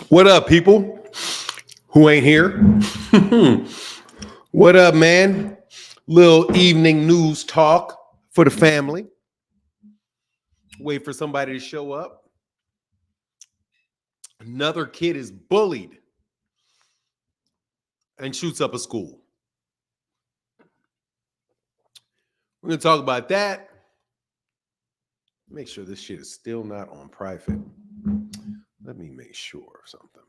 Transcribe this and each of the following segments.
What up, people who ain't here? What up, man? Little evening news talk for the family. Wait for somebody to show up. Another kid is bullied and shoots up a school. We're going to talk about that. Make sure this shit is still not on private. Let me make sure of something.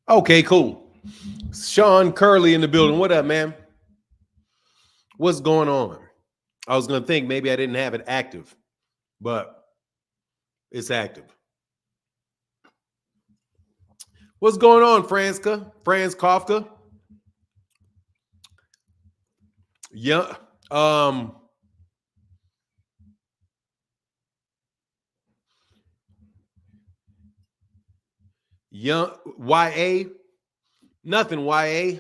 Okay, cool. Sean Curley in the building. What up, man? What's going on? I was going to think maybe I didn't have it active, but it's active. What's going on, Franz Kafka? Yeah. Young YA. Nothing YA.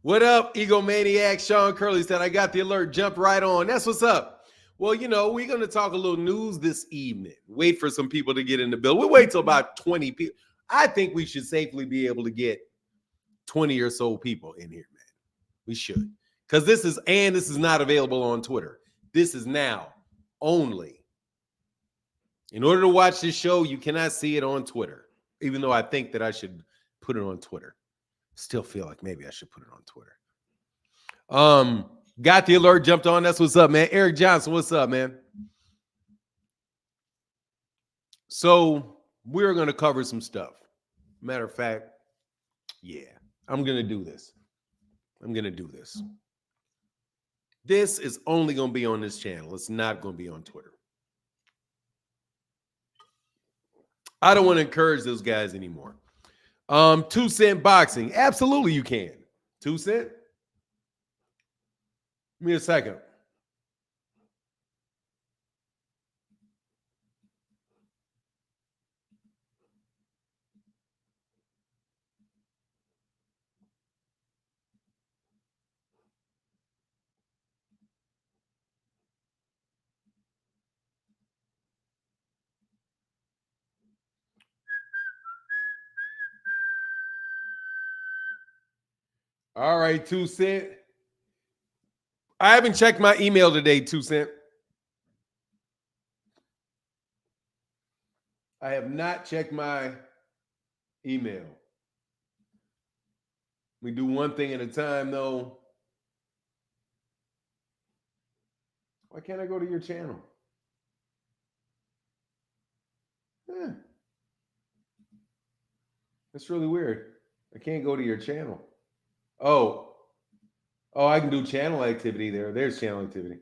What up, egomaniac? Sean Curley said, I got the alert, jumped right on. That's what's up. Well, you know, we're going to talk a little news this evening. Wait for some people to get in the bill. We'll wait till about 20 people. I think we should safely be able to get 20 or so people in here, man. We should. Because this is not available on Twitter. This is now only. In order to watch this show, you cannot see it on Twitter, even though I think that I should put it on Twitter. Still feel like maybe I should put it on Twitter. Got the alert, jumped on. That's what's up, man. Eric Johnson, what's up, man? So we're going to cover some stuff. Matter of fact, yeah, I'm going to do this. This is only going to be on this channel. It's not going to be on Twitter. I don't want to encourage those guys anymore. 2 cent boxing. Absolutely you can. 2 cent? Give me a second. All right, 2 cent. I haven't checked my email today, 2 cent. I have not checked my email. We do one thing at a time, though. Why can't I go to your channel? That's really weird. I can't go to your channel. Oh, I can do channel activity there. There's channel activity.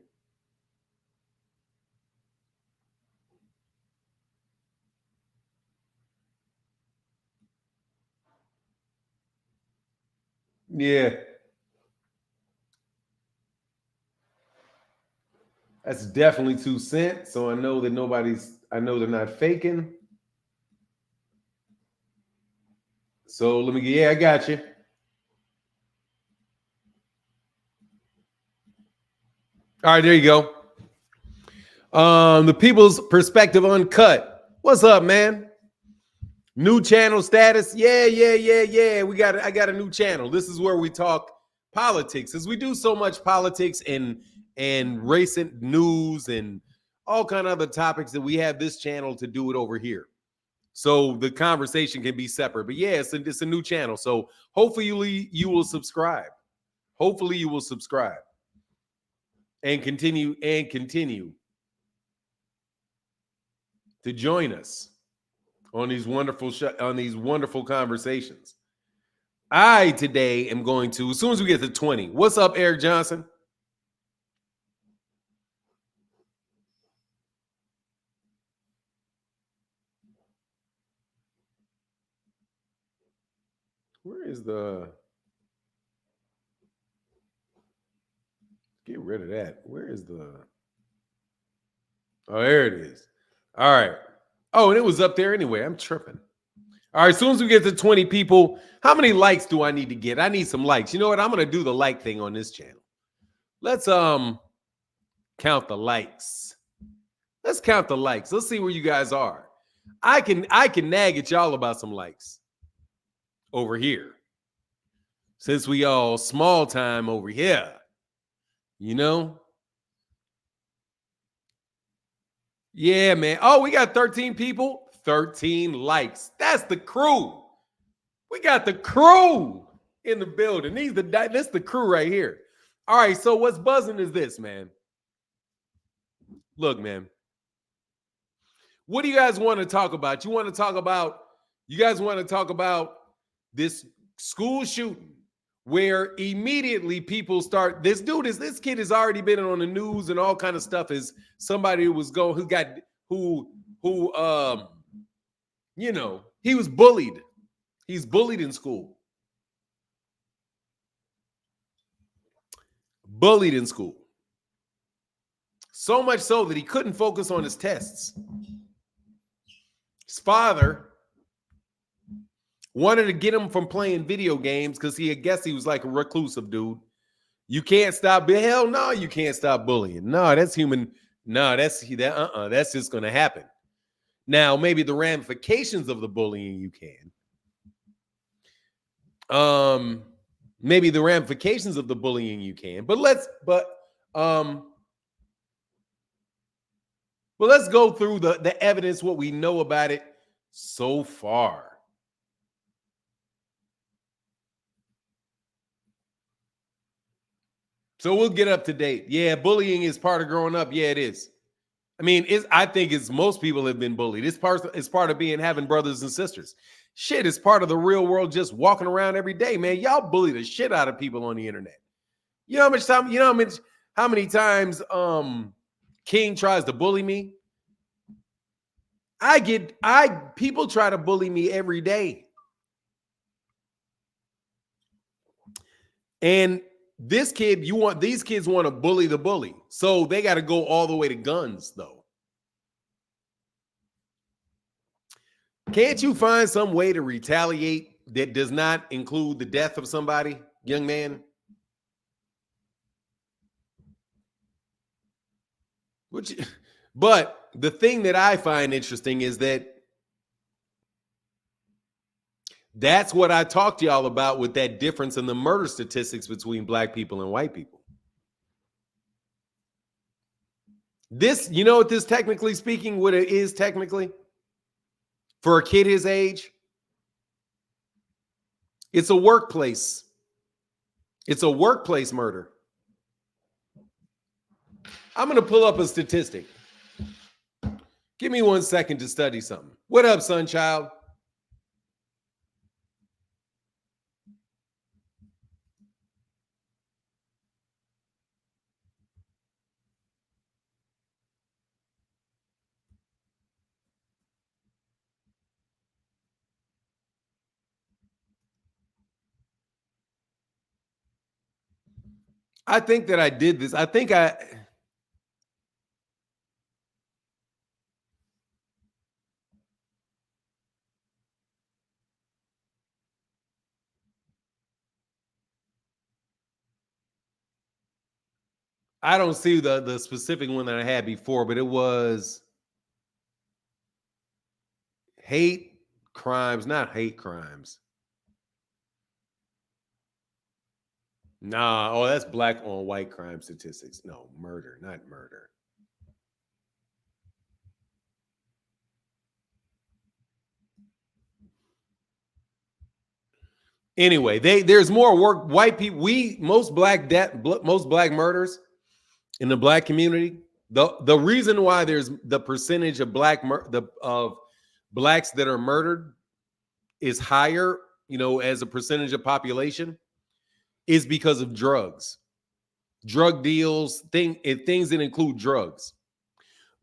Yeah. That's definitely 2 cent. So I know that I know they're not faking. So let me I got you. All right, there you go. The People's Perspective Uncut. What's up, man? New channel status. Yeah. I got a new channel. This is where we talk politics. As we do so much politics and recent news and all kind of other topics that we have this channel to do it over here. So the conversation can be separate. But yeah, it's a new channel. So hopefully you will subscribe. Hopefully you will subscribe. And continue to join us on these wonderful conversations. I today am going to, as soon as we get to 20. What's up, Eric Johnson? Where is the... Get rid of that. Where is the... Oh, there it is. All right. Oh, and it was up there anyway. I'm tripping. All right, as soon as we get to 20 people, how many likes do I need to get? I need some likes. You know what? I'm going to do the like thing on this channel. Let's count the likes. Let's count the likes. Let's see where you guys are. I can nag at y'all about some likes over here. Since we all small time over here, you know? Yeah, man. Oh, we got 13 people, 13 likes. That's the crew. We got the crew in the building. This the crew right here. All right, so what's buzzing is this, man. Look, man. What do you guys want to talk about? You guys want to talk about this school shooting where immediately people start, this kid has already been on the news and all kind of stuff, as somebody who was he was bullied. He's bullied in school. Bullied in school. So much so that he couldn't focus on his tests. His father wanted to get him from playing video games because I guess he was like a reclusive dude. You can't stop. Hell no, you can't stop bullying. No, that's human. No, that's just going to happen. Now, maybe the ramifications of the bullying you can. Maybe the ramifications of the bullying you can. But let's go through the evidence, what we know about it so far. So we'll get up to date. Yeah, bullying is part of growing up. Yeah, it is. I mean, I think most people have been bullied. It's part of having brothers and sisters. Shit, it's part of the real world, just walking around every day, man. Y'all bully the shit out of people on the internet. You know how many times King tries to bully me? People try to bully me every day. And these kids want to bully the bully. So they got to go all the way to guns, though. Can't you find some way to retaliate that does not include the death of somebody, young man? But the thing that I find interesting is that's what I talked to y'all about with that difference in the murder statistics between black people and white people. This, you know what this technically speaking, what it is technically for a kid his age? It's a workplace. It's a workplace murder. I'm going to pull up a statistic. Give me 1 second to study something. What up, Sunchild? I think that I did this. I don't see the specific one that I had before, but it was hate crimes, not hate crimes. Nah, oh, that's black on white crime statistics. No, murder, not murder. Anyway, there's more work. White people, most black murders in the black community. The reason why there's the percentage of of blacks that are murdered is higher, as a percentage of population, is because of drugs, drug deals, things that include drugs.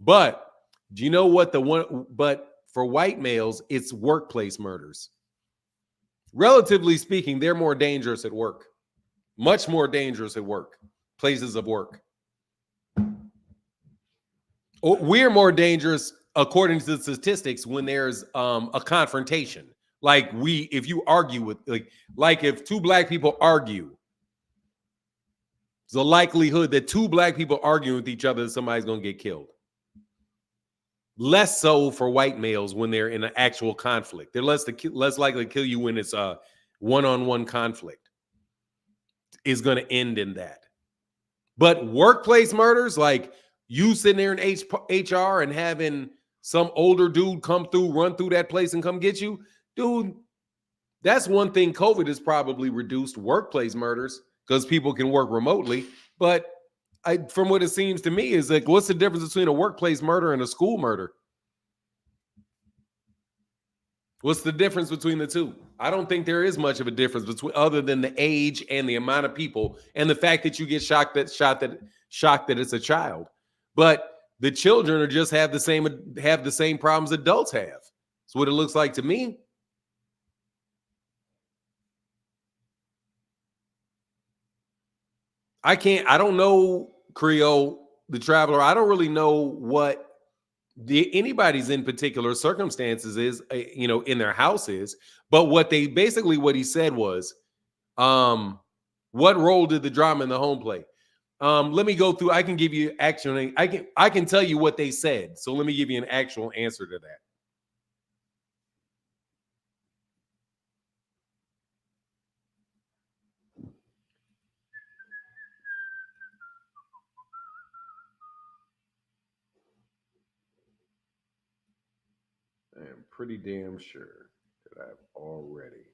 But do you know what but for white males, it's workplace murders. Relatively speaking, they're more dangerous at work, much more dangerous at work, places of work. We're more dangerous, according to the statistics, when there's a confrontation. Like if you argue with, like if two black people argue, there's a likelihood that two black people arguing with each other, that somebody's going to get killed. Less so for white males when they're in an actual conflict. They're less likely to kill you when it's a one-on-one conflict. Is going to end in that. But workplace murders, like you sitting there in HR and having some older dude come through, run through that place and come get you, dude, that's one thing COVID has probably reduced workplace murders because people can work remotely. But from what it seems to me is like, what's the difference between a workplace murder and a school murder? What's the difference between the two? I don't think there is much of a difference between other than the age and the amount of people and the fact that you get shocked that it's a child. But the children are just have the same problems adults have. That's what it looks like to me. I don't know, Creole, the Traveler. I don't really know what anybody's in particular circumstances is, in their houses. But what he said was, what role did the drama in the home play? Let me go through. I can give you actually, I can tell you what they said. So let me give you an actual answer to that. I am pretty damn sure that I've already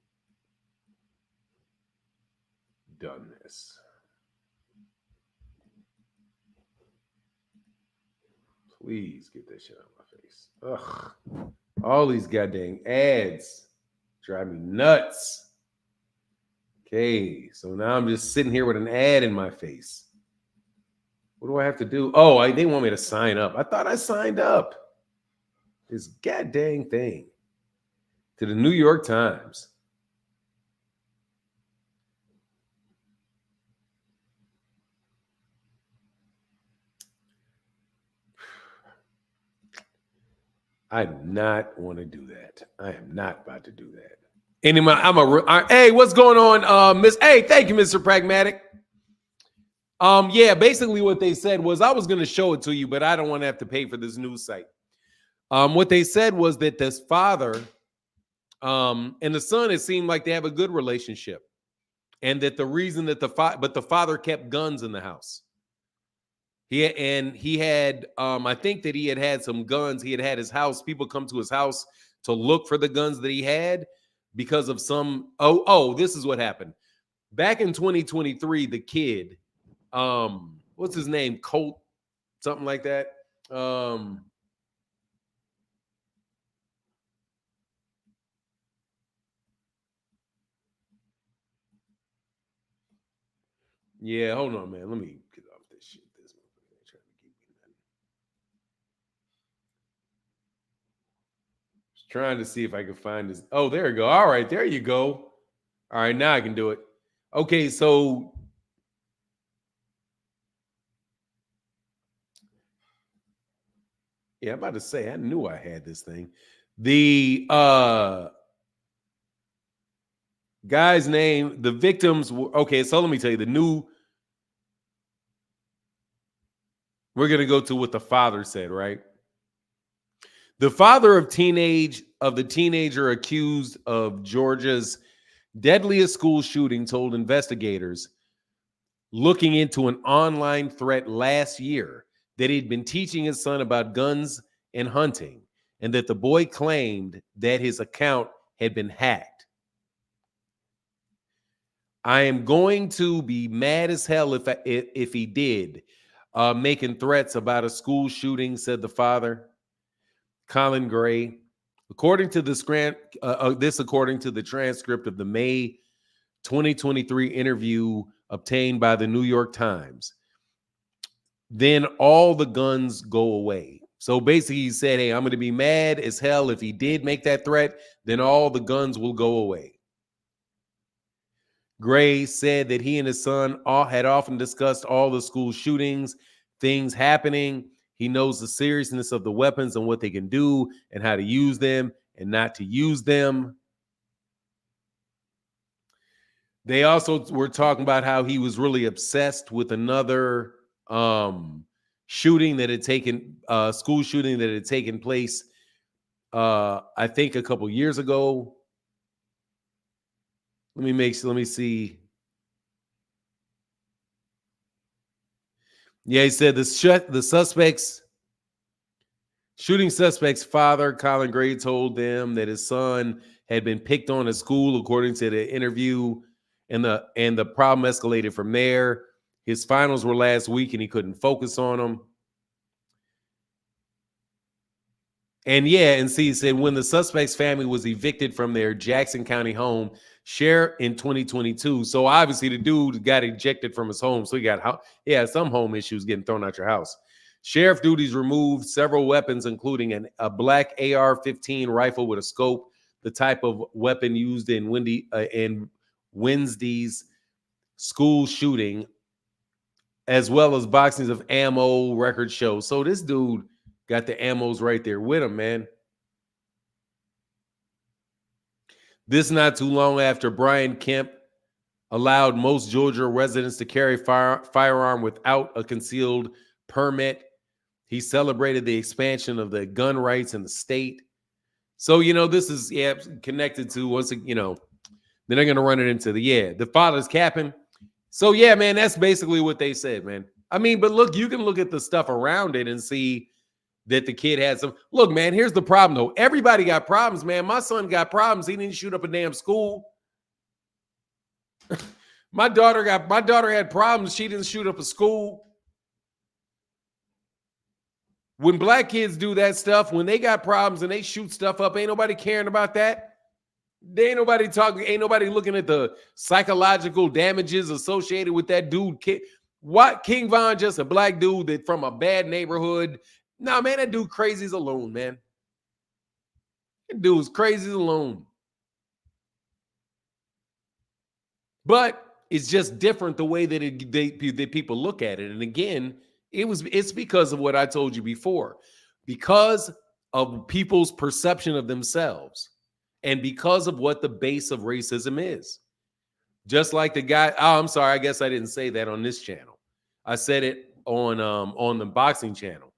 done this. Please get that shit out of my face. Ugh. All these goddamn ads drive me nuts. Okay, so now I'm just sitting here with an ad in my face. What do I have to do? Oh, they want me to sign up. I thought I signed up. This goddamn thing. To the New York Times. I do not want to do that. I am not about to do that. Anyway, hey, what's going on, Miss? Hey, thank you, Mr. Pragmatic. Yeah, basically what they said was I was going to show it to you, but I don't want to have to pay for this news site. What they said was that this father and the son, it seemed like they have a good relationship, and that the reason that the father kept guns in the house. He had I think that he had some guns. He had his house. People come to his house to look for the guns that he had because of some. This is what happened back in 2023. The kid, what's his name? Colt, something like that. Yeah, hold on, man. Let me get off this shit. This motherfucker trying to keep me nothing. Just trying to see if I can find this. Oh, there you go. All right, there you go. All right, now I can do it. Okay, so yeah, I'm about to say I knew I had this thing. The guy's name, the victims were okay. So let me tell you we're gonna go to what the father said, right? The father of the teenager accused of Georgia's deadliest school shooting told investigators looking into an online threat last year that he'd been teaching his son about guns and hunting, and that the boy claimed that his account had been hacked. I am going to be mad as hell if he did, making threats about a school shooting, said the father, Colin Gray. According to according to the transcript of the May 2023 interview obtained by the New York Times. Then all the guns go away. So basically he said, hey, I'm going to be mad as hell if he did make that threat, then all the guns will go away. Gray said that he and his son had often discussed all the school shootings, things happening. He knows the seriousness of the weapons and what they can do and how to use them and not to use them. They also were talking about how he was really obsessed with another shooting that had taken school shooting that had taken place I think a couple years ago. Let me see. Yeah, he said the shooting suspect's father, Colin Gray, told them that his son had been picked on at school, according to the interview, and the problem escalated from there. His finals were last week, and he couldn't focus on them. And yeah, and see, he said when the suspect's family was evicted from their Jackson County home, sheriff in 2022. So obviously the dude got ejected from his home. So he got some home issues getting thrown out your house. Sheriff duties removed several weapons, including a black AR-15 rifle with a scope, the type of weapon used in Wednesday's school shooting, as well as boxes of ammo, record shows. So this dude got the ammos right there with him, man. This not too long after Brian Kemp allowed most Georgia residents to carry firearm without a concealed permit. He celebrated the expansion of the gun rights in the state. So, this is connected to then they're going to run it into the father's capping. So, yeah, man, that's basically what they said, man. I mean, but look, you can look at the stuff around it and see that the kid had some. Look, man, here's the problem, though. Everybody got problems, man. My son got problems. He didn't shoot up a damn school. My daughter had problems. She didn't shoot up a school. When black kids do that stuff, when they got problems and they shoot stuff up, ain't nobody caring about that. Ain't nobody looking at the psychological damages associated with that dude. What? King Von just a black dude that from a bad neighborhood. Nah, man, that dude crazy as a loon, man. That dude's crazy as a loon. But it's just different the way that that people look at it. And again, it's because of what I told you before. Because of people's perception of themselves. And because of what the base of racism is. Just like the guy, I'm sorry, I guess I didn't say that on this channel. I said it on the boxing channel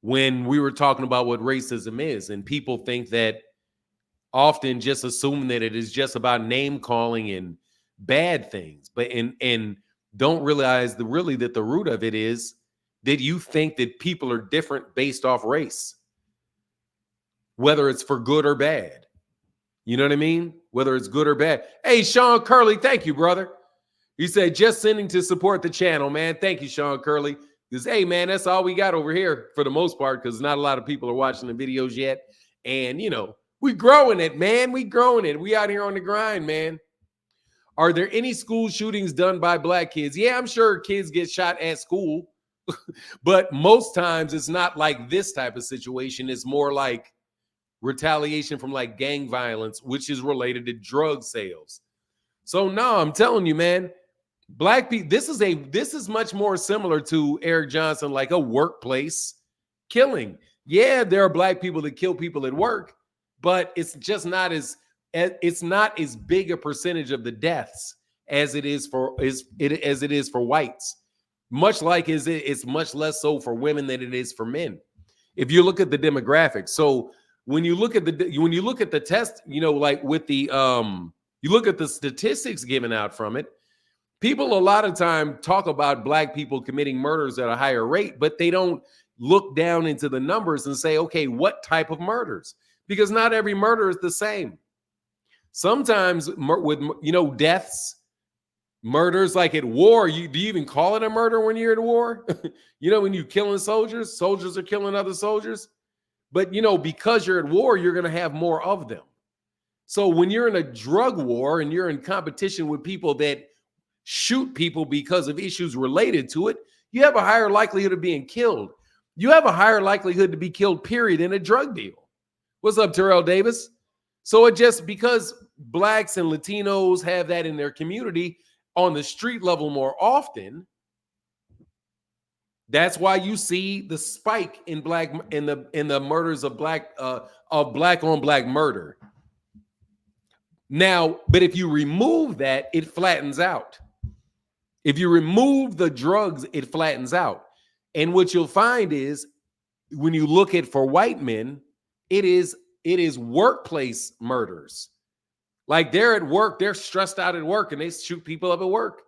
when we were talking about what racism is. And people think that often just assume that it is just about name calling and bad things, but and don't realize that the root of it is that you think that people are different based off race, whether it's for good or bad. You know what I mean? Whether it's good or bad. Hey, Sean Curley, thank you, brother. He said, just sending to support the channel, man. Thank you, Sean Curley. Because, hey, man, that's all we got over here for the most part, because not a lot of people are watching the videos yet. And, we growing it, man. We growing it. We out here on the grind, man. Are there any school shootings done by black kids? Yeah, I'm sure kids get shot at school. But most times it's not like this type of situation. It's more like retaliation from like gang violence, which is related to drug sales. So no, I'm telling you, man, black people, this is much more similar to Eric Johnson, like a workplace killing. Yeah, there are black people that kill people at work, but it's just not as big a percentage of the deaths as it is for whites. Much like it's much less so for women than it is for men. If you look at the demographics, so when you look at the test, like with the you look at the statistics given out from it, people a lot of time talk about black people committing murders at a higher rate, but they don't look down into the numbers and say, okay, what type of murders? Because not every murder is the same. Sometimes with deaths, murders like at war, do you even call it a murder when you're at war? When you're killing soldiers are killing other soldiers. But, because you're at war, you're going to have more of them. So when you're in a drug war and you're in competition with people that shoot people because of issues related to it, you have a higher likelihood of being killed. You have a higher likelihood to be killed, period, in a drug deal. What's up, Terrell Davis? So it just because blacks and Latinos have that in their community on the street level more often, that's why you see the spike in the murders of black on black murder. Now, but if you remove that, it flattens out. If you remove the drugs, it flattens out. And what you'll find is when you look at for white men, it is workplace murders. Like they're at work, they're stressed out at work, and they shoot people up at work.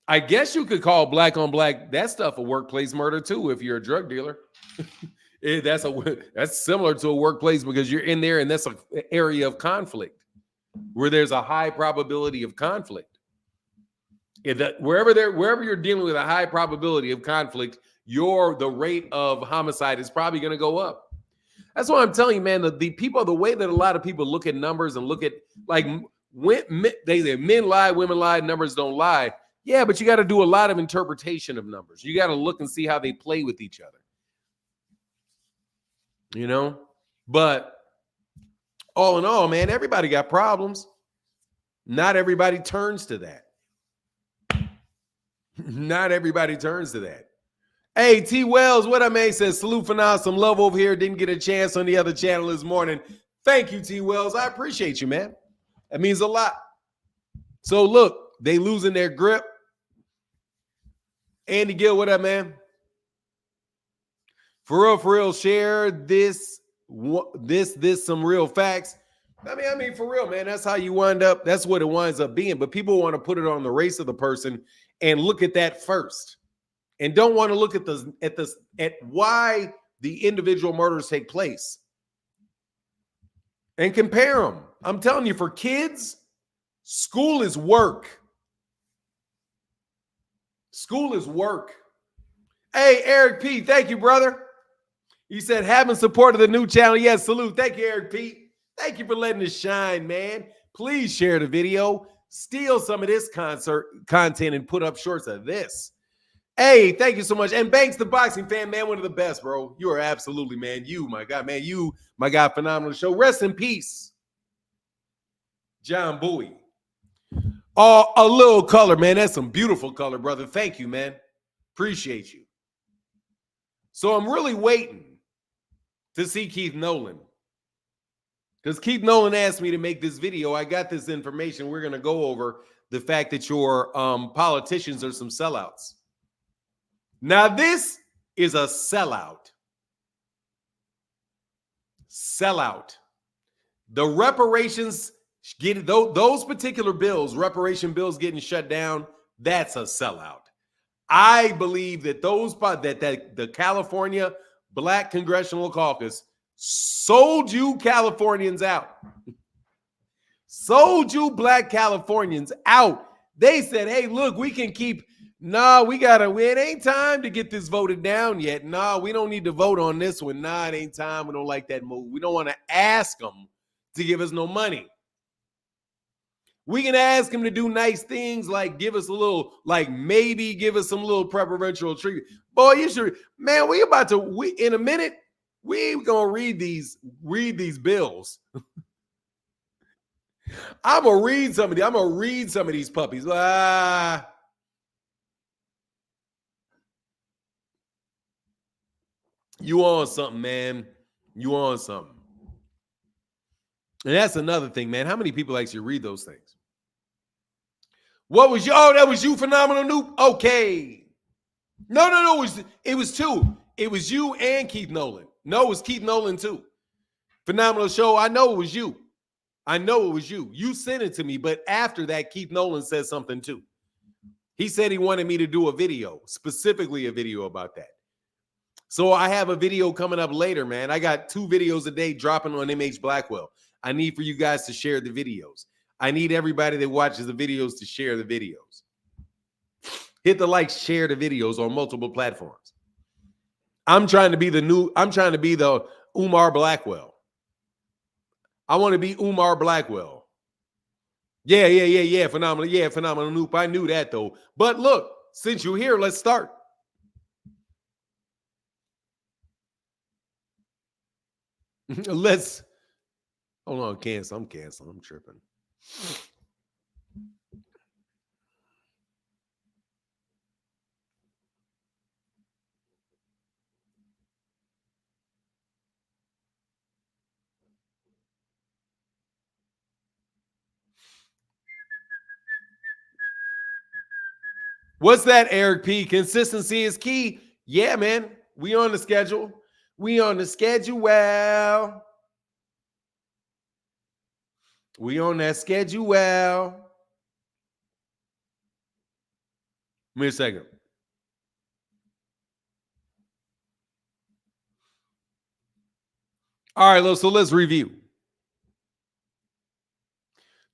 I guess you could call black on black that stuff a workplace murder too if you're a drug dealer. That's similar to a workplace because you're in there and that's an area of conflict where there's a high probability of conflict. Wherever you're dealing with a high probability of conflict, the rate of homicide is probably going to go up. That's why I'm telling you, man, the way that a lot of people look at numbers and look at like they say men lie, women lie, numbers don't lie. Yeah, but you got to do a lot of interpretation of numbers. You got to look and see how they play with each other. You know, but all in all, man, everybody got problems. Not everybody turns to that. Not everybody turns to that. Hey, T. Wells, what up, man? Says, salute for now. Some love over here. Didn't get a chance on the other channel this morning. Thank you, T. Wells. I appreciate you, man. That means a lot. So, look, they losing their grip. Andy Gill, what up, man? For real, share this, some real facts. I mean, for real, man, that's how you wind up. That's what it winds up being. But people want to put it on the race of the person and look at that first. And don't want to look at why the individual murders take place and compare them. I'm telling you, for kids, school is work. School is work. Hey, Eric P., thank you, brother. He said, having supported the new channel. Yes, salute. Thank you, Eric P. Thank you for letting us shine, man. Please share the video. Steal some of this content and put up shorts of this. Hey, thank you so much. And Banks, the boxing fan, man, one of the best, bro. You are absolutely, man. You, my God, man. You, my God, phenomenal show. Rest in peace, John Bowie. Oh, a little color, man. That's some beautiful color, brother. Thank you, man. Appreciate you. So I'm really waiting to see Keith Nolan. Because Keith Nolan asked me to make this video. I got this information. We're going to go over the fact that your politicians are some sellouts. Now, this is a sellout. Sellout. The reparations, those particular bills, reparation bills getting shut down, that's a sellout. I believe that the California Black Congressional Caucus sold you Californians out. Sold you Black Californians out. They said, hey, look, we can keep, it ain't time to get this voted down yet. We don't need to vote on this one. It ain't time. We don't like that move. We don't want to ask them to give us no money. We can ask him to do nice things like give us a little, like maybe give us some little preferential treatment. Boy, you should, man, in a minute, we gonna read these bills. I'm gonna read some of these puppies. You on something, man. You on something. And that's another thing, man. How many people actually read those things? What was you? Oh, that was you, Phenomenal Noob? Okay. No. It was two. It was you and Keith Nolan. No, it was Keith Nolan too. Phenomenal show. I know it was you. You sent it to me, but after that, Keith Nolan said something too. He said he wanted me to do a video, specifically a video about that. So I have a video coming up later, man. I got 2 videos a day dropping on MH Blackwell. I need for you guys to share the videos. I need everybody that watches the videos to share the videos. Hit the like, share the videos on multiple platforms. I'm trying to be the Umar Blackwell. I want to be Umar Blackwell. Yeah. Phenomenal. Yeah, Phenomenal Noob. I knew that though. But look, since you're here, let's start. Hold on, cancel. I'm tripping. What's that, Eric P? Consistency is key. Yeah, man. We on the schedule. We on the schedule. Well, we on that schedule. Well, give me a second. All right, so let's review.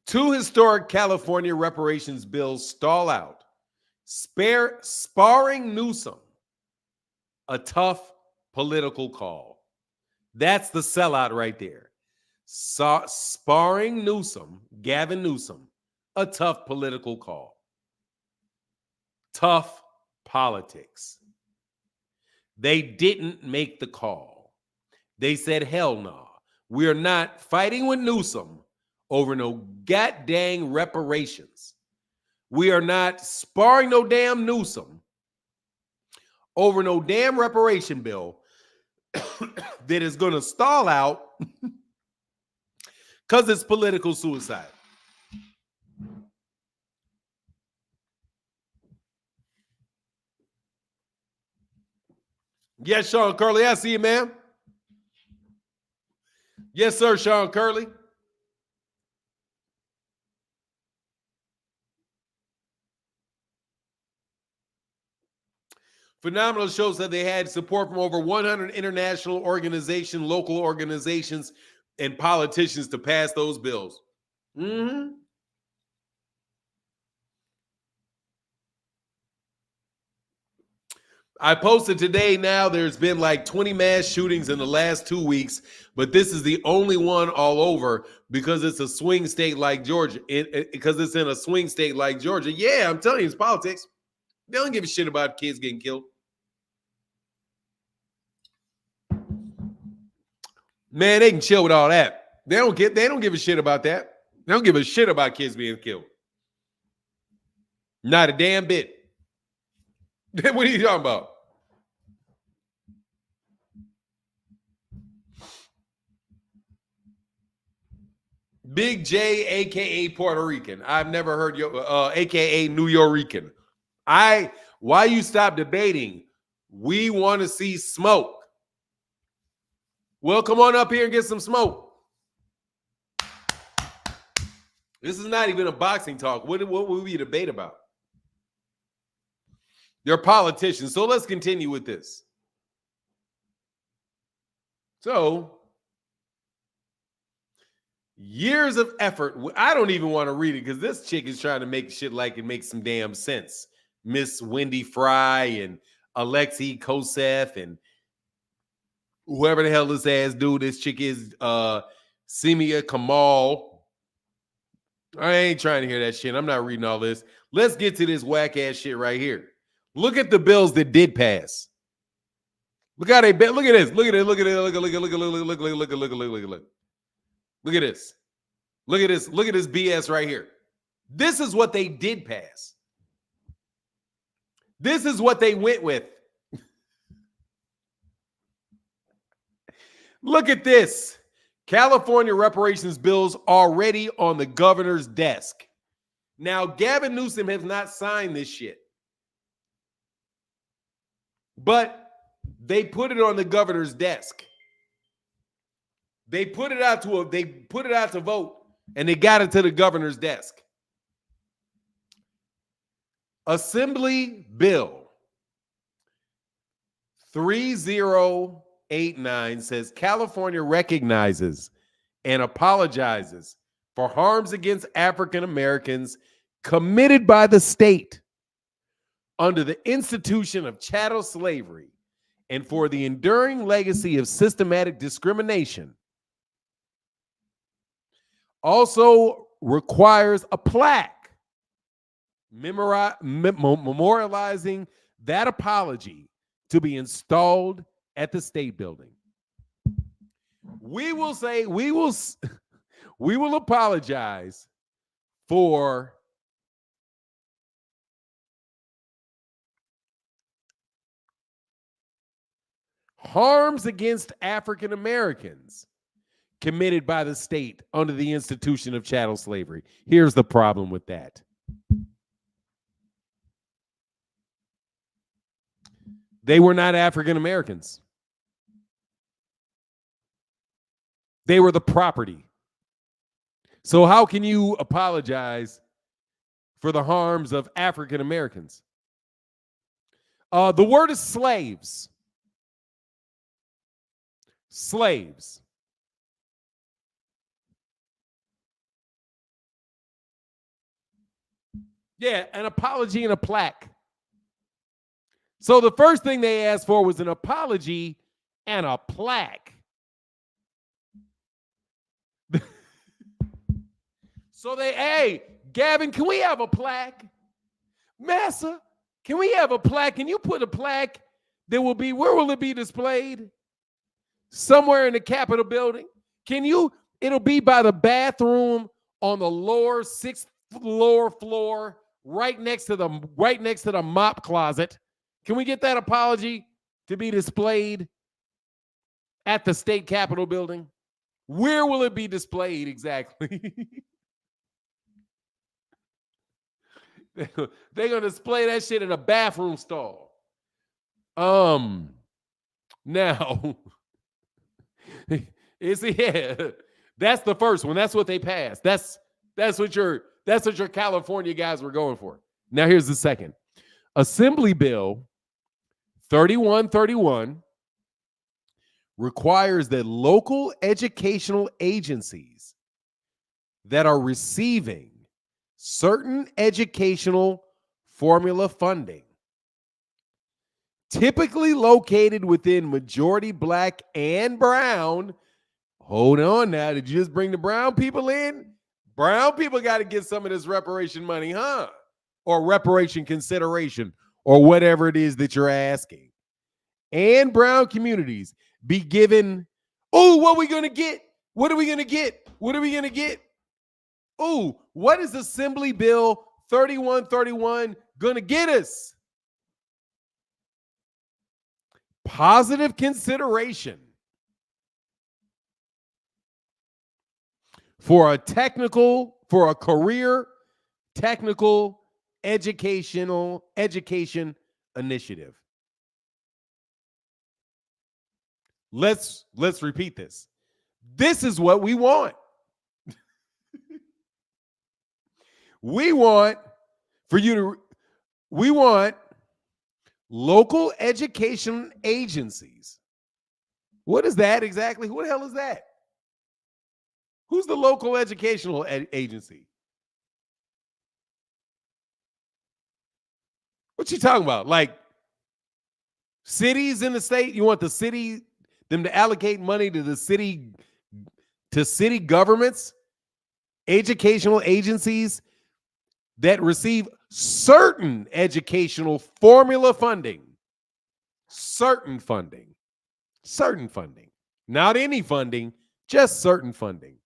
2 historic California reparations bills stall out, sparring Newsom a tough political call. That's the sellout right there. Sparring Newsom, Gavin Newsom, a tough political call. Tough politics. They didn't make the call. They said, hell no. We're not fighting with Newsom over no goddamn reparations. We are not sparring no damn Newsom over no damn reparation bill that is going to stall out because it's political suicide. Yes, Sean Curley, I see you, man. Yes, sir, Sean Curley. Phenomenal shows that they had support from over 100 international organizations, local organizations, and politicians to pass those bills. Mm-hmm. I posted today now there's been like 20 mass shootings in the last 2 weeks, but this is the only one all over because it's a swing state like Georgia. Because it's in a swing state like Georgia. Yeah, I'm telling you, it's politics. They don't give a shit about kids getting killed. Man, they can chill with all that. They don't give a shit about that. They don't give a shit about kids being killed. Not a damn bit. What are you talking about? Big J, aka Puerto Rican. I've never heard you, aka New Yorican. Why you stop debating? We want to see smoke. Well, come on up here and get some smoke. This is not even a boxing talk. What will we debate about? They're politicians. So let's continue with this. So, years of effort. I don't even want to read it because this chick is trying to make shit like it makes some damn sense. Miss Wendy Fry and Alexei Kosef and whoever the hell this ass dude, this chick is Simia Kamal. I ain't trying to hear that shit. I'm not reading all this. Let's get to this whack ass shit right here. Look at the bills that did pass. Look how they bet. Look at this. Look at it. Look at it. Look at this. Look at this. Look at this BS right here. This is what they did pass. This is what they went with. Look at this. California reparations bills already on the governor's desk. Now, Gavin Newsom has not signed this shit. But they put it on the governor's desk. They put it out to vote, and they got it to the governor's desk. Assembly Bill 3089 says California recognizes and apologizes for harms against African Americans committed by the state under the institution of chattel slavery and for the enduring legacy of systematic discrimination. Also requires a plaque memorializing that apology to be installed at the state building. We will say we will apologize for harms against African Americans committed by the state under the institution of chattel slavery. Here's the problem with that. They were not African Americans. They were the property. So how can you apologize for the harms of African Americans? The word is slaves. Slaves. Yeah, an apology and a plaque. So the first thing they asked for was an apology and a plaque. So hey, Gavin, can we have a plaque? Massa, can we have a plaque? Can you put a plaque that will be, where will it be displayed? Somewhere in the Capitol building. Can you, it'll be by the bathroom on the lower 6th floor, right next to the mop closet. Can we get that apology to be displayed at the state Capitol building? Where will it be displayed exactly? They're gonna display that shit in a bathroom stall. Now, that's the first one. That's what they passed. That's what your California guys were going for. Now here's the second. Assembly Bill 3131 requires that local educational agencies that are receiving certain educational formula funding, typically located within majority Black and brown. Hold on now. Did you just bring the brown people in? Brown people got to get some of this reparation money, huh? Or reparation consideration, or whatever it is that you're asking. And brown communities be given, oh, what are we going to get? What are we going to get? What are we going to get? Oh, what is Assembly Bill 3131 going to get us? Positive consideration for a career technical education initiative. Let's repeat this. This is what we want. We want local education agencies. What is that exactly? What the hell is that? Who's the local educational agency? What you talking about? Like cities in the state? You want the city, them to allocate money to the city, to city governments, educational agencies that receive certain educational formula funding. Certain funding. Not any funding, just certain funding.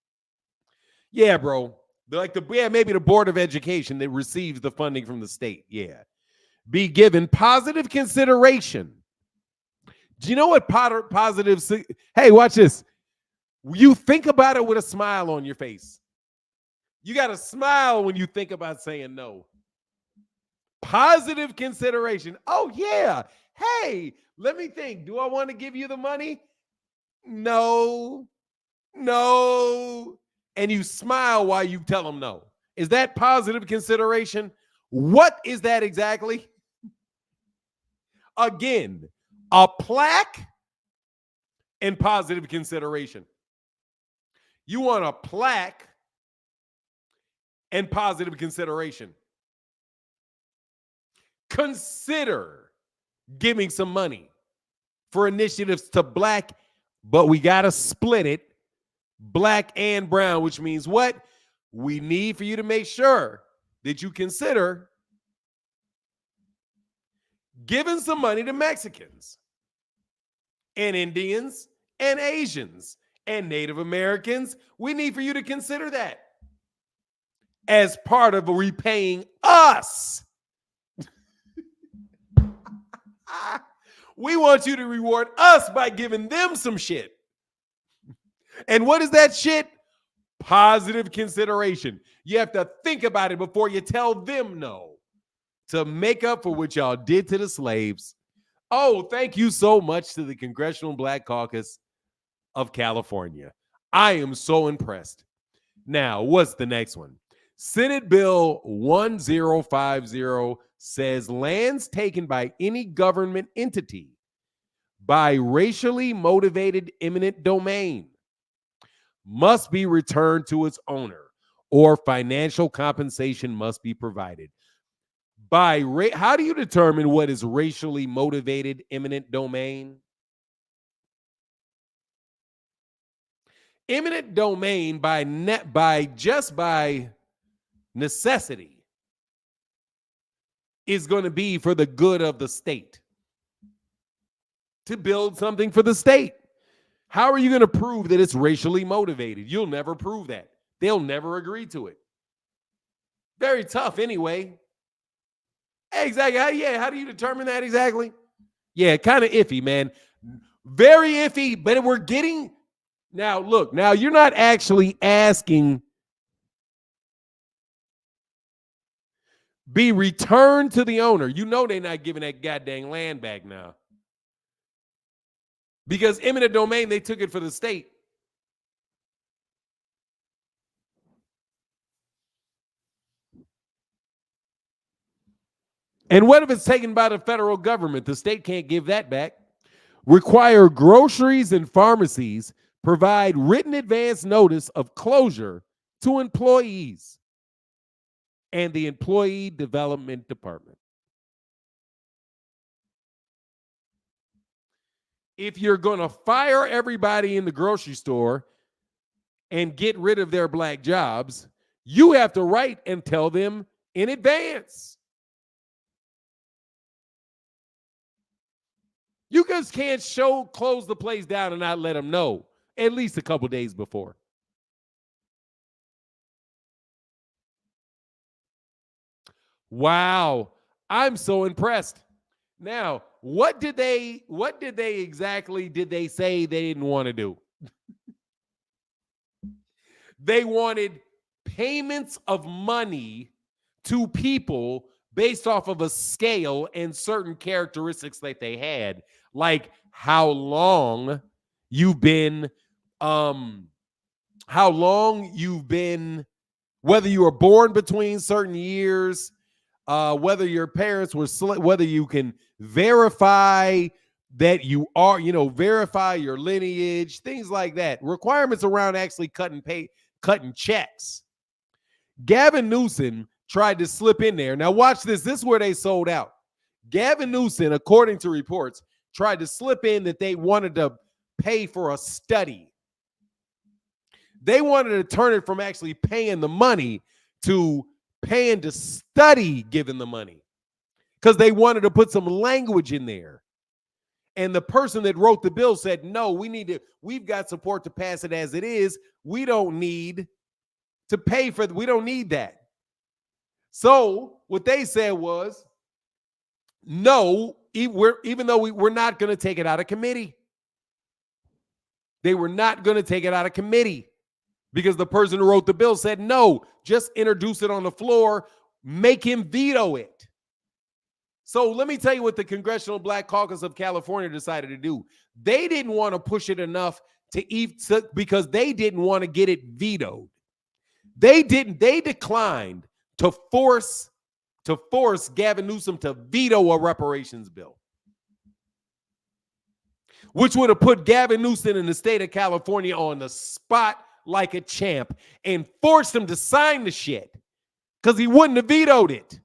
Yeah, bro. Maybe the Board of Education that receives the funding from the state. Yeah. Be given positive consideration. Do you know what positive? Hey, watch this. You think about it with a smile on your face. You got to smile when you think about saying no. Positive consideration. Oh, yeah. Hey, let me think. Do I want to give you the money? No. And you smile while you tell them no. Is that positive consideration? What is that exactly? Again, a plaque and positive consideration. You want a plaque and positive consideration. Consider giving some money for initiatives to Black, but we got to split it Black and brown, which means what? We need for you to make sure that you consider giving some money to Mexicans and Indians and Asians and Native Americans. We need for you to consider that as part of repaying us. We want you to reward us by giving them some shit. And what is that shit? Positive consideration. You have to think about it before you tell them no, to make up for what y'all did to the slaves. Oh, thank you so much to the Congressional Black Caucus of California. I am so impressed. Now, what's the next one? Senate Bill 1050 says lands taken by any government entity by racially motivated eminent domain must be returned to its owner, or financial compensation must be provided. How do you determine what is racially motivated eminent domain? Eminent domain by necessity is going to be for the good of the state, to build something for the state. How are you going to prove that it's racially motivated? You'll never prove that. They'll never agree to it. Very tough anyway. Exactly. Yeah, how do you determine that exactly? Yeah, kind of iffy, man. Very iffy, but we're getting... Now, look, now you're not actually asking be returned to the owner. You know they're not giving that goddamn land back now. Because eminent domain, they took it for the state. And what if it's taken by the federal government? The state can't give that back. Require groceries and pharmacies provide written advance notice of closure to employees and the Employee Development Department. If you're going to fire everybody in the grocery store and get rid of their black jobs, you have to write and tell them in advance. You just can't close the place down and not let them know at least a couple days before. Wow, I'm so impressed. Now, what did they exactly say they didn't want to do? They wanted payments of money to people based off of a scale and certain characteristics that they had, like how long you've been, whether you were born between certain years, whether your parents were, whether you can verify that you are, verify your lineage, things like that. Requirements around actually cutting checks. Gavin Newsom tried to slip in there. Now watch this. This is where they sold out. Gavin Newsom, according to reports, tried to slip in that they wanted to pay for a study. They wanted to turn it from actually paying the money to paying to study giving the money, because they wanted to put some language in there. And the person that wrote the bill said, no, we've got support to pass it as it is. We don't need to pay for we don't need that. So what they said was, no, even though we're not going to take it out of committee. They were not going to take it out of committee because the person who wrote the bill said, no, just introduce it on the floor, make him veto it. So let me tell you what the Congressional Black Caucus of California decided to do. They didn't want to push it enough because they didn't want to get it vetoed. They declined to force Gavin Newsom to veto a reparations bill, which would have put Gavin Newsom in the state of California on the spot like a champ and forced him to sign the shit because he wouldn't have vetoed it.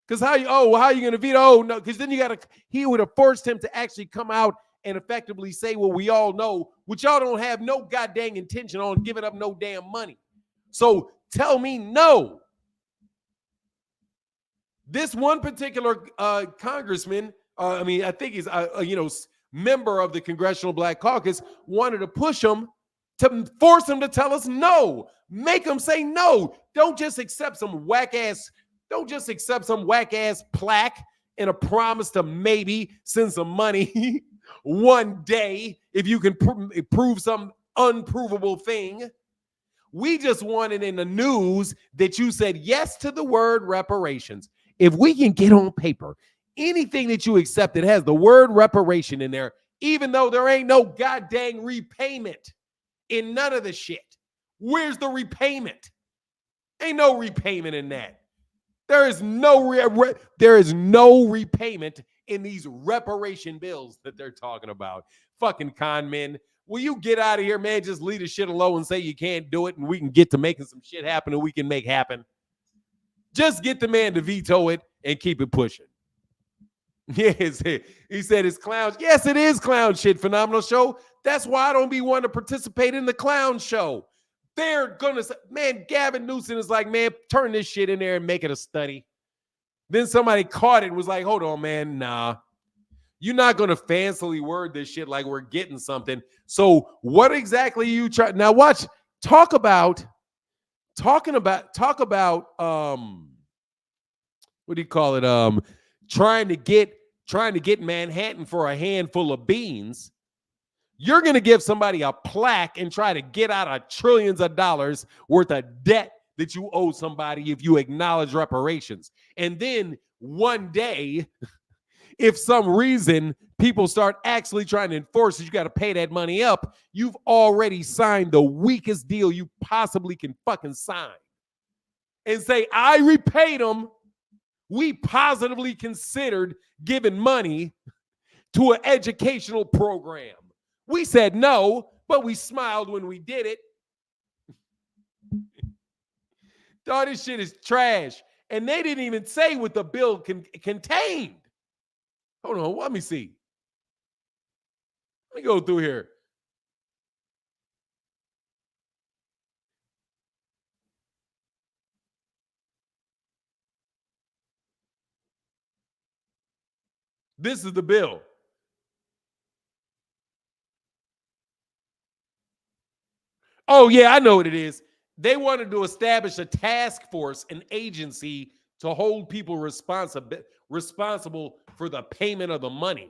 Because how are you going to veto? Oh, no, because then he would have forced him to actually come out and effectively say what we all know, which y'all don't have no goddamn intention on giving up no damn money. So tell me no. This one particular congressman, I think he's member of the Congressional Black Caucus, wanted to push him to force him to tell us no. Make him say no. Don't just accept some whack ass plaque and a promise to maybe send some money one day if you can prove some unprovable thing. We just wanted in the news that you said yes to the word reparations. If we can get on paper anything that you accept that has the word reparation in there, even though there ain't no goddamn repayment in none of the shit. Where's the repayment? Ain't no repayment in that. There is no repayment in these reparation bills that they're talking about. Fucking con men. Will you get out of here, man? Just leave the shit alone and say you can't do it and we can get to making some shit happen and we can make happen. Just get the man to veto it and keep it pushing. Yes, he said it's clowns. Yes, it is clown shit, phenomenal show. That's why I don't be wanting to participate in the clown show. They're going to say, man, Gavin Newsom is like, man, turn this shit in there and make it a study. Then somebody caught it and was like, hold on, man, nah. You're not going to fancily word this shit like we're getting something. So what exactly you try? Now watch, talk about, what do you call it? Trying to get Manhattan for a handful of beans. You're going to give somebody a plaque and try to get out of trillions of dollars worth of debt that you owe somebody if you acknowledge reparations. And then one day, if some reason people start actually trying to enforce it, you got to pay that money up. You've already signed the weakest deal you possibly can fucking sign. And say, I repaid them. We positively considered giving money to an educational program. We said no, but we smiled when we did it. All this shit is trash. And they didn't even say what the bill contained. Hold on, let me see. Let me go through here. This is the bill. Oh, yeah, I know what it is. They wanted to establish a task force, an agency to hold people responsible for the payment of the money.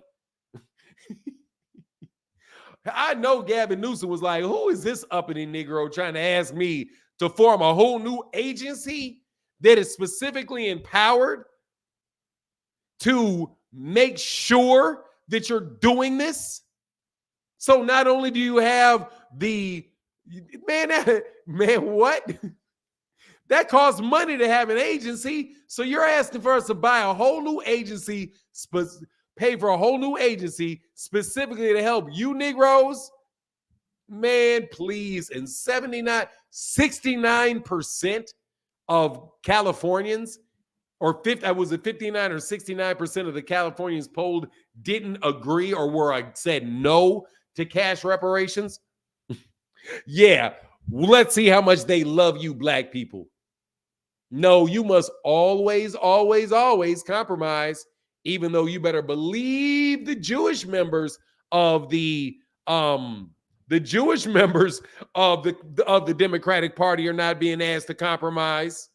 I know Gavin Newsom was like, who is this uppity Negro trying to ask me to form a whole new agency that is specifically empowered to make sure that you're doing this? So not only do you have the man, what? That costs money to have an agency. So you're asking for us to buy a whole new agency, pay for a whole new agency specifically to help you Negroes? Man, please. And 69% of Californians, or 59 or 69% of the Californians polled didn't agree or said no to cash reparations. Yeah, let's see how much they love you, black people. No, you must always, always, always compromise, even though you better believe the Jewish members of the Democratic Party are not being asked to compromise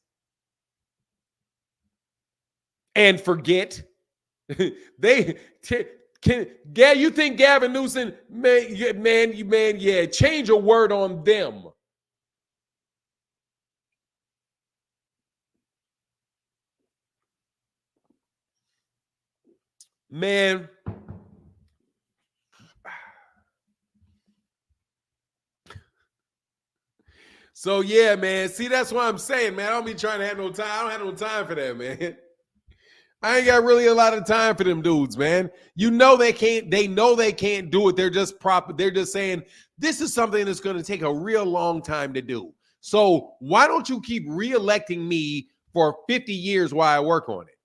and forget. You think Gavin Newsom, man, change a word on them. Man. So yeah, man. See, that's what I'm saying, man. I don't be trying to have no time. I don't have no time for that, man. I ain't got really a lot of time for them dudes, man. You know they can't. They know they can't do it. They're just They're just saying this is something that's going to take a real long time to do. So why don't you keep reelecting me for 50 years while I work on it?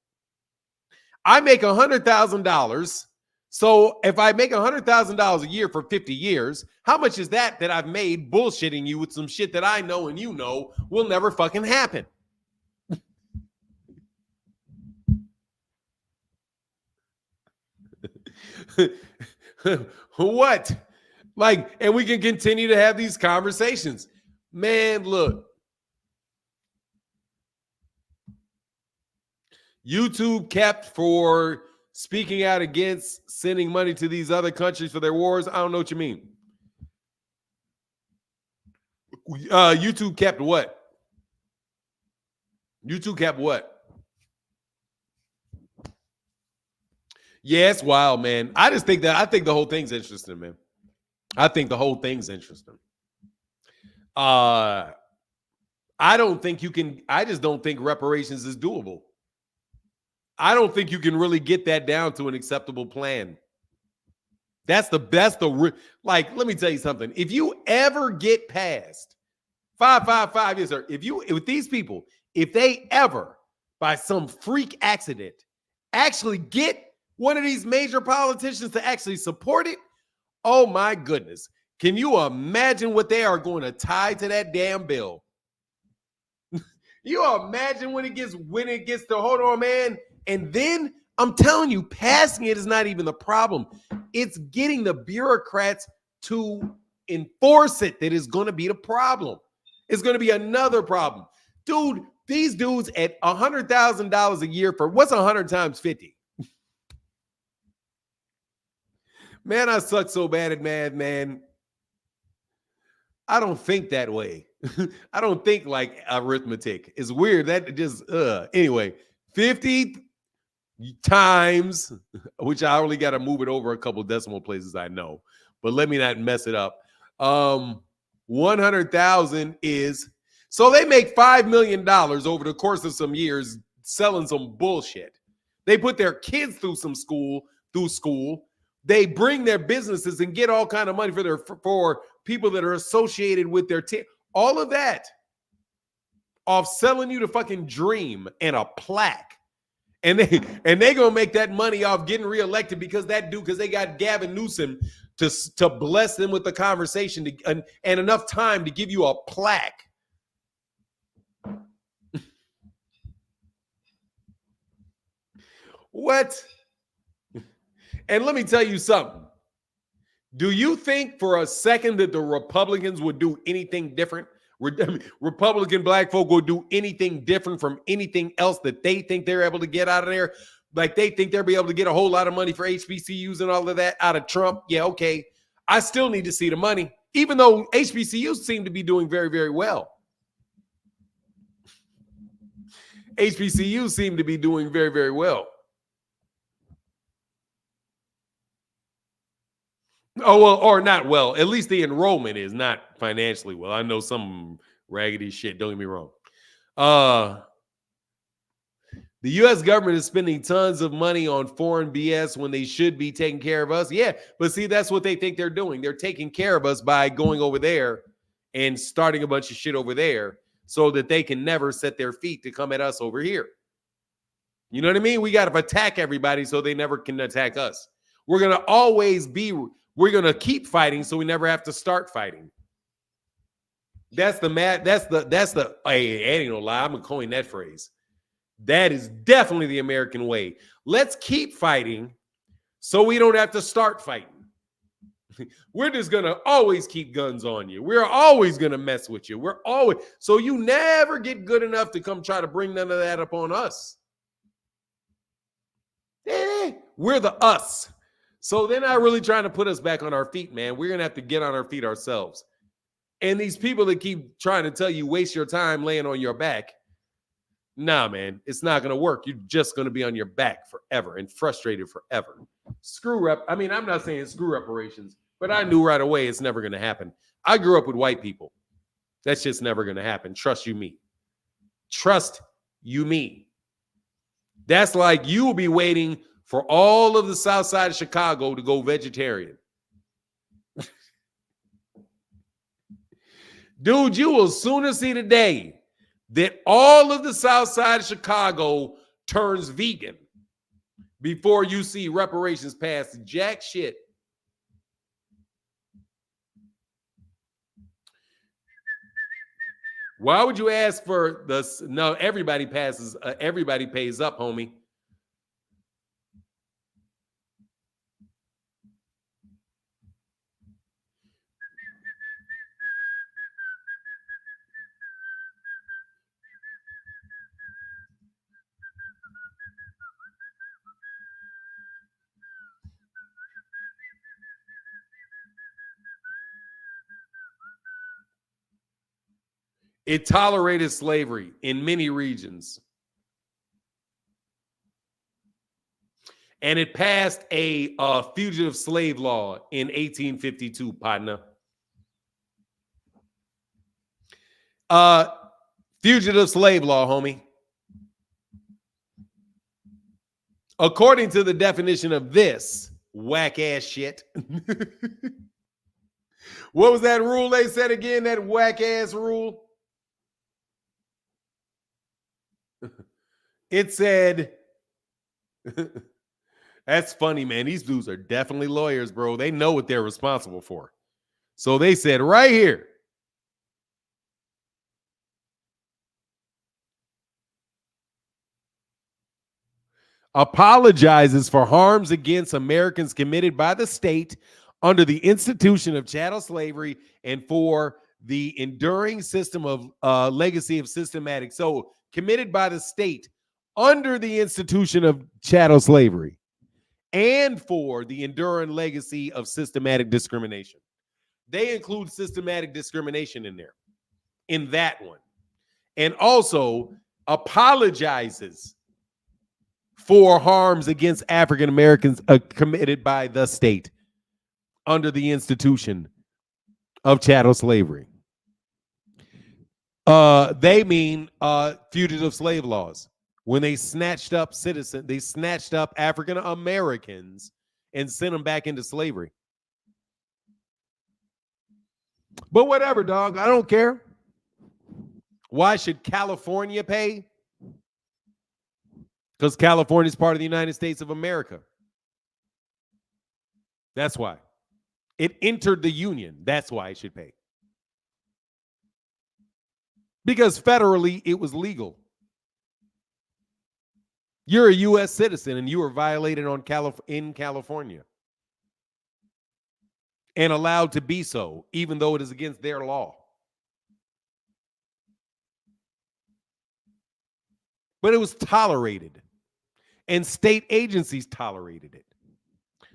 I make $100,000. So if I make $100,000 a year for 50 years, how much is that I've made bullshitting you with some shit that I know and you know will never fucking happen? What? Like, and we can continue to have these conversations. Man, look. YouTube kept for speaking out against sending money to these other countries for their wars. I don't know what you mean. YouTube kept what? YouTube kept what? Yeah, it's wild, man. I think the whole thing's interesting, man. I think the whole thing's interesting. I don't think you can. I just don't think reparations is doable. I don't think you can really get that down to an acceptable plan. That's the best. Like, let me tell you something. If you ever get past 555, yes, sir. If you with these people, if they ever by some freak accident actually get one of these major politicians to actually support it, oh my goodness. Can you imagine what they are going to tie to that damn bill? You imagine when it gets to hold on, man. And then I'm telling you, passing it is not even the problem. It's getting the bureaucrats to enforce it that is going to be the problem. It's going to be another problem. Dude, these dudes at $100,000 a year for what's 100 times 50? Man, I suck so bad at math, man. I don't think that way. I don't think like arithmetic. It's weird. That just anyway, 50 times, which I only got to move it over a couple decimal places, I know, but let me not mess it up. 100,000 is, so they make $5 million over the course of some years selling some bullshit. They put their kids through school. They bring their businesses and get all kind of money for people that are associated with their team. All of that off selling you the fucking dream and a plaque. And they gonna make that money off getting reelected because they got Gavin Newsom to bless them with the conversation and enough time to give you a plaque. What? And let me tell you something. Do you think for a second that the Republicans would do anything different? Republican black folk will do anything different from anything else that they think they're able to get out of there? Like they think they'll be able to get a whole lot of money for HBCUs and all of that out of Trump? Yeah, okay. I still need to see the money, even though HBCUs seem to be doing very, very well. HBCUs seem to be doing very, very well. Oh, well, or not well. At least the enrollment is not financially well. I know some raggedy shit. Don't get me wrong. The U.S. government is spending tons of money on foreign BS when they should be taking care of us. Yeah, but see, that's what they think they're doing. They're taking care of us by going over there and starting a bunch of shit over there so that they can never set their feet to come at us over here. You know what I mean? We got to attack everybody so they never can attack us. We're going to always be... We're going to keep fighting so we never have to start fighting. Hey, ain't no lie. I'm going to coin that phrase. That is definitely the American way. Let's keep fighting so we don't have to start fighting. We're just going to always keep guns on you. We're always going to mess with you. So you never get good enough to come try to bring none of that up on us. We're the us. So they're not really trying to put us back on our feet, man. We're going to have to get on our feet ourselves. And these people that keep trying to tell you waste your time laying on your back, nah, man, it's not going to work. You're just going to be on your back forever and frustrated forever. I'm not saying screw reparations, but I knew right away it's never going to happen. I grew up with white people. That's just never going to happen. Trust you me. Trust you me. That's like you will be waiting for all of the south side of Chicago to go vegetarian. Dude, you will sooner see the day that all of the south side of Chicago turns vegan before you see reparations pass jack shit. Why would you ask for this? No, everybody pays up, homie. It tolerated slavery in many regions. And it passed a fugitive slave law in 1852, partner. Fugitive slave law, homie. According to the definition of this whack ass shit. What was that rule they said again? That whack ass rule? It said, that's funny, man. These dudes are definitely lawyers, bro. They know what they're responsible for. So they said right here, apologizes for harms against Americans committed by the state under the institution of chattel slavery and for the enduring system of legacy of systematic. So committed by the state under the institution of chattel slavery and for the enduring legacy of systematic discrimination. They include systematic discrimination in there, in that one. And also apologizes for harms against African Americans committed by the state under the institution of chattel slavery. They mean fugitive slave laws. When they snatched up citizens, they snatched up African Americans and sent them back into slavery. But whatever, dog. I don't care. Why should California pay? Because California is part of the United States of America. That's why. It entered the union. That's why it should pay. Because federally, it was legal. You're a U.S. citizen and you were violated in California and allowed to be so, even though it is against their law. But it was tolerated, and state agencies tolerated it.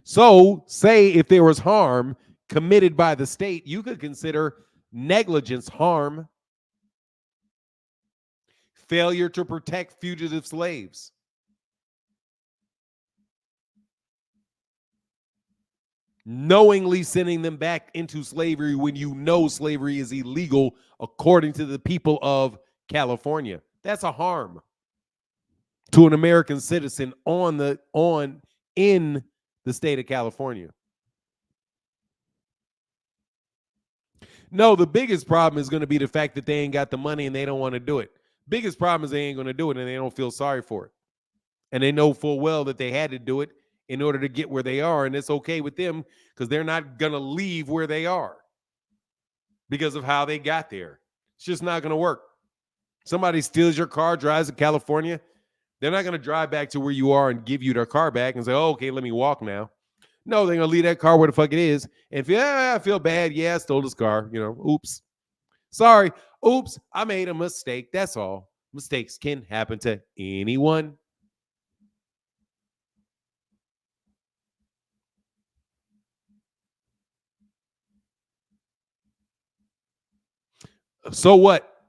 So, say if there was harm committed by the state, you could consider negligence harm, failure to protect fugitive slaves. Knowingly sending them back into slavery when you know slavery is illegal according to the people of California. That's a harm to an American citizen in the state of California. No, the biggest problem is going to be the fact that they ain't got the money and they don't want to do it. Biggest problem is they ain't going to do it and they don't feel sorry for it. And they know full well that they had to do it in order to get where they are, and it's okay with them because they're not going to leave where they are because of how they got there. It's just not going to work. Somebody steals your car, drives to California, they're not going to drive back to where you are and give you their car back and say, oh, okay, let me walk now. No, they're going to leave that car where the fuck it is. And if I feel bad, yeah, I stole this car, oops. Sorry, oops, I made a mistake, that's all. Mistakes can happen to anyone. So what?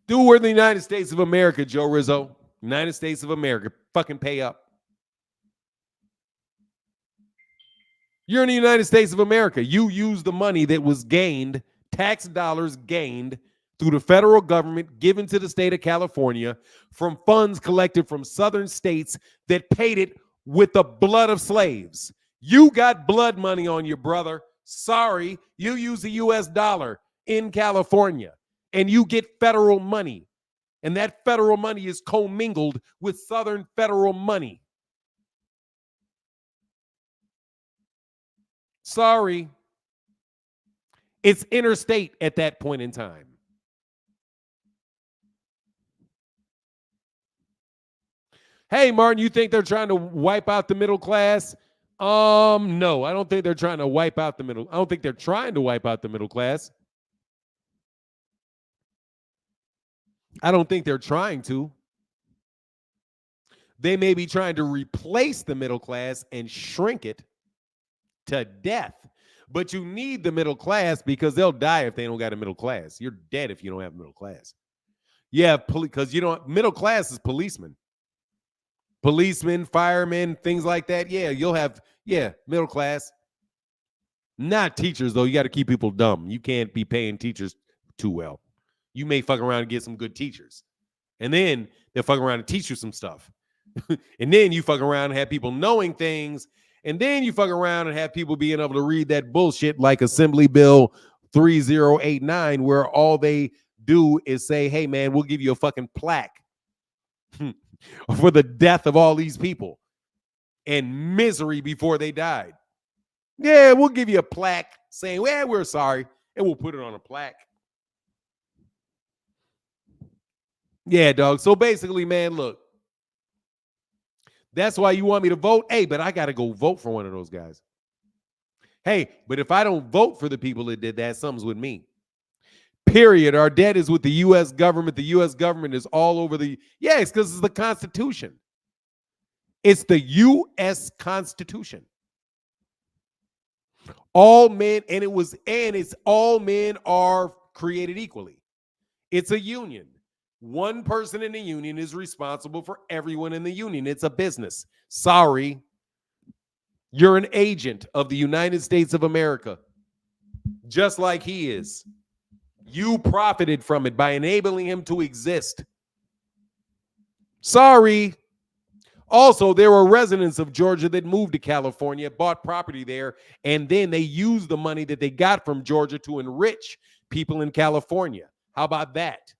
We're the United States of America, Joe Rizzo. United States of America. Fucking pay up. You're in the United States of America. You use the money that was gained, tax dollars gained through the federal government given to the state of California from funds collected from southern states that paid it with the blood of slaves. You got blood money on you, brother. Sorry, you use the U.S. dollar in California and you get federal money. And that federal money is commingled with southern federal money. Sorry. It's interstate at that point in time. Hey, Martin, you think they're trying to wipe out the middle class? No, I don't think they're trying to wipe out the middle. I don't think they're trying to wipe out the middle class. I don't think they're trying to. They may be trying to replace the middle class and shrink it to death. But you need the middle class because they'll die if they don't got a middle class. You're dead if you don't have a middle class. Yeah, because middle class is policemen. policemen, firemen, things like that. Yeah, you'll have, middle class. Not teachers, though. You got to keep people dumb. You can't be paying teachers too well. You may fuck around and get some good teachers. And then they'll fuck around and teach you some stuff. And then you fuck around and have people knowing things. And then you fuck around and have people being able to read that bullshit like Assembly Bill 3089, where all they do is say, hey, man, we'll give you a fucking plaque for the death of all these people and misery before they died. Yeah, we'll give you a plaque saying, well, we're sorry, and we'll put it on a plaque. Yeah, dog. So basically, man, look, that's why you want me to vote. Hey, but I got to go vote for one of those guys. Hey, but if I don't vote for the people that did that, something's with me. Period. Our debt is with the U.S. government. The U.S. government is all over the... Yeah, it's because it's the Constitution. It's the U.S. Constitution. All men, and it's all men are created equally. It's a union. One person in the union is responsible for everyone in the union. It's a business. Sorry. You're an agent of the United States of America, just like he is. You profited from it by enabling him to exist. Sorry. Also, there were residents of Georgia that moved to California, bought property there, and then they used the money that they got from Georgia to enrich people in California. How about that?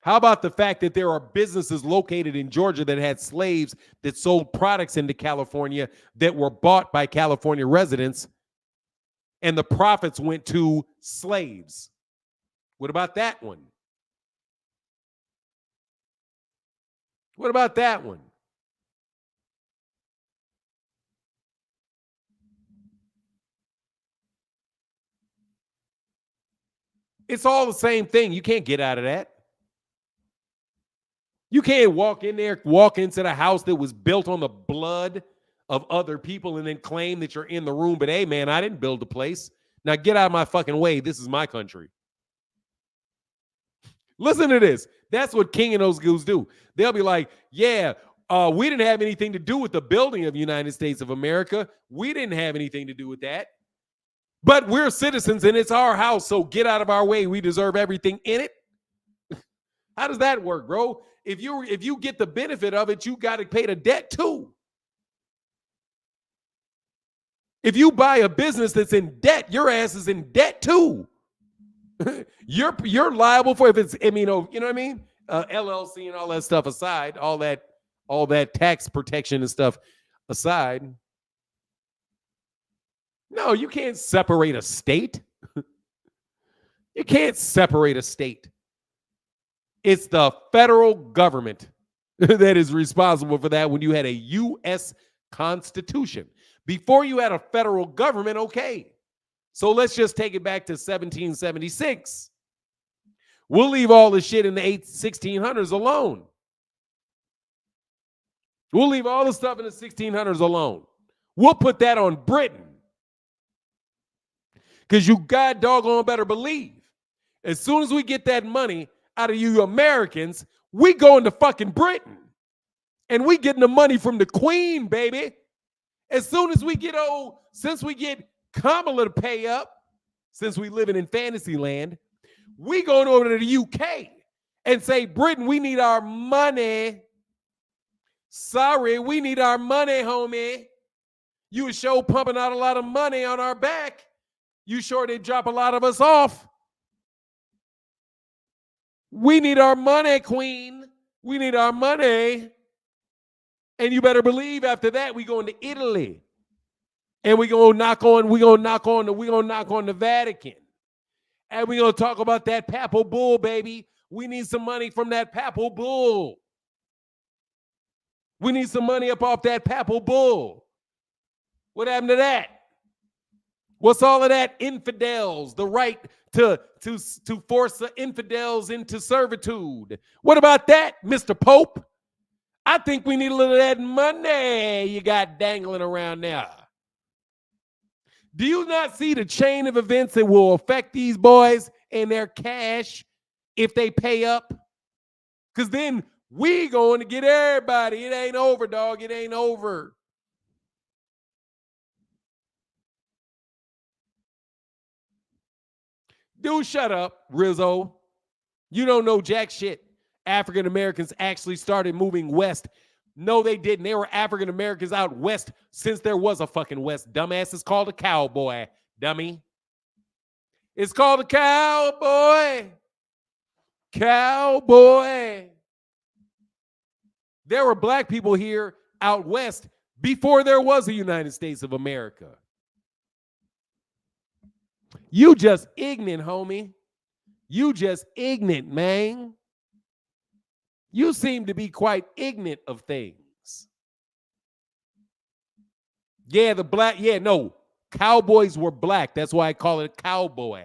How about the fact that there are businesses located in Georgia that had slaves that sold products into California that were bought by California residents, and the profits went to slaves? What about that one? What about that one? It's all the same thing. You can't get out of that. You can't walk into the house that was built on the blood of other people and then claim that you're in the room. But hey, man, I didn't build the place. Now get out of my fucking way. This is my country. Listen to this. That's what King and those dudes do. They'll be like, yeah, we didn't have anything to do with the building of the United States of America. We didn't have anything to do with that. But we're citizens and it's our house, so get out of our way. We deserve everything in it. How does that work, bro? If you get the benefit of it, you got to pay the debt too. If you buy a business that's in debt, your ass is in debt too. You're liable for, if it's, I mean, you know what I mean? LLC and all that stuff aside, all that tax protection and stuff aside. No, you can't separate a state. You can't separate a state. It's the federal government that is responsible for that when you had a U.S. Constitution. Before you had a federal government, okay. So let's just take it back to 1776. We'll leave all the shit in the 1600s alone. We'll leave all the stuff in the 1600s alone. We'll put that on Britain. Because you god doggone better believe, as soon as we get that money out of you Americans, we going to fucking Britain. And we getting the money from the Queen, baby. As soon as we get since we get Kamala to pay up, since we living in fantasy land, we going over to the UK and say, Britain, we need our money. Sorry, we need our money, homie. You was sure pumping out a lot of money on our back. You sure did drop a lot of us off. We need our money, Queen. We need our money. And you better believe after that we going to Italy. And we gonna knock on the Vatican. And we gonna talk about that papal bull, baby. We need some money from that papal bull. We need some money up off that papal bull. What happened to that? What's all of that? Infidels, the right to force the infidels into servitude. What about that, Mr. Pope? I think we need a little of that money you got dangling around there. Do you not see the chain of events that will affect these boys and their cash if they pay up? Because then We going to get everybody. It ain't over, dog. It ain't over. Dude, shut up, Rizzo. You don't know jack shit. African Americans actually started moving west. No, they didn't. They were African Americans out west since there was a fucking west. Dumbass, it's called a cowboy, dummy. It's called a cowboy. Cowboy. There were black people here out west before there was a United States of America. You just ignorant, homie. You just ignorant, man. You seem to be quite ignorant of things. Yeah, cowboys were black. That's why I call it a cowboy.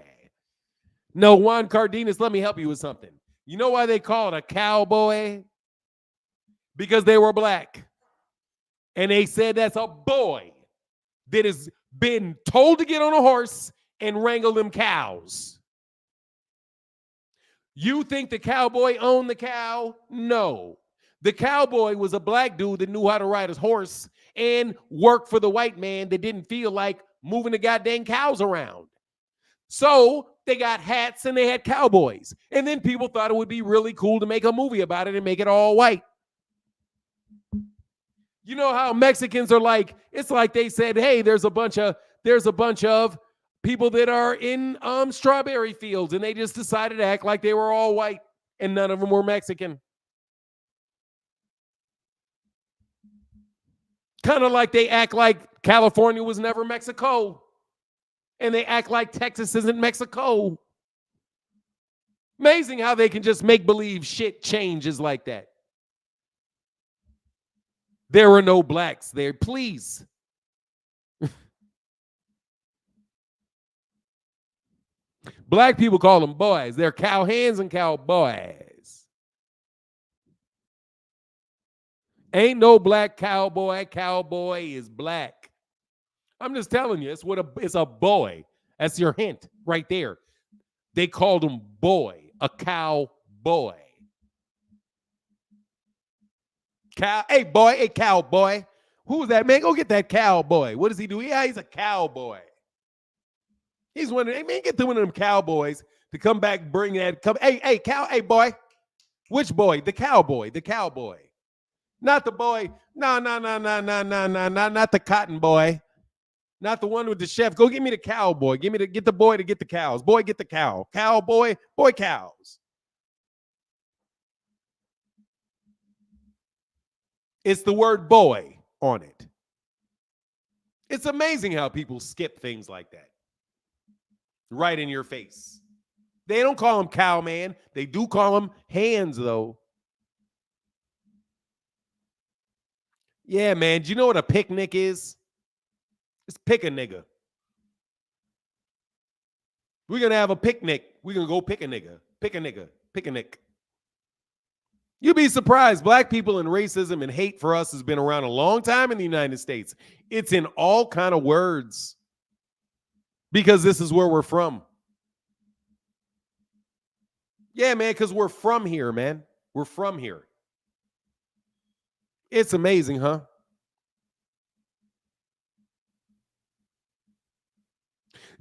No, Juan Cardenas, let me help you with something. You know why they call it a cowboy? Because they were black. And they said that's a boy that has been told to get on a horse and wrangle them cows. You think the cowboy owned the cow? No. The cowboy was a black dude that knew how to ride his horse and work for the white man that didn't feel like moving the goddamn cows around. So they got hats and they had cowboys. And then people thought it would be really cool to make a movie about it and make it all white. You know how Mexicans are like, it's like they said, hey, there's a bunch of people that are in strawberry fields, and they just decided to act like they were all white, and none of them were Mexican. Kind of like they act like California was never Mexico, and they act like Texas isn't Mexico. Amazing how they can just make believe shit changes like that. There were no blacks there, please. Black people call them boys. They're cowhands and cowboys. Ain't no black cowboy. Cowboy is black. I'm just telling you, it's a boy. That's your hint right there. They called him boy, a cowboy. Hey, boy, hey, cowboy. Who's that, man? Go get that cowboy. What does he do? Yeah, he's a cowboy. He's one of them. Man, get to one of them cowboys to come back, bring that. Hey, boy. Which boy? The cowboy. The cowboy. Not the boy. No. Not the cotton boy. Not the one with the chef. Go get me the cowboy. Get the boy to get the cows. Boy, get the cow. Cowboy, boy, cows. It's the word boy on it. It's amazing how people skip things like that. Right in your face. They don't call him cowman. They do call him hands, though. Yeah, man. Do you know what a picnic is? It's pick a nigga. We're going to have a picnic. We're going to go pick a nigga. Pick a nigga. Picnic. You'd be surprised. Black people and racism and hate for us has been around a long time in the United States. It's in all kind of words because this is where we're from. Yeah, man, because we're from here, man. We're from here. It's amazing, huh?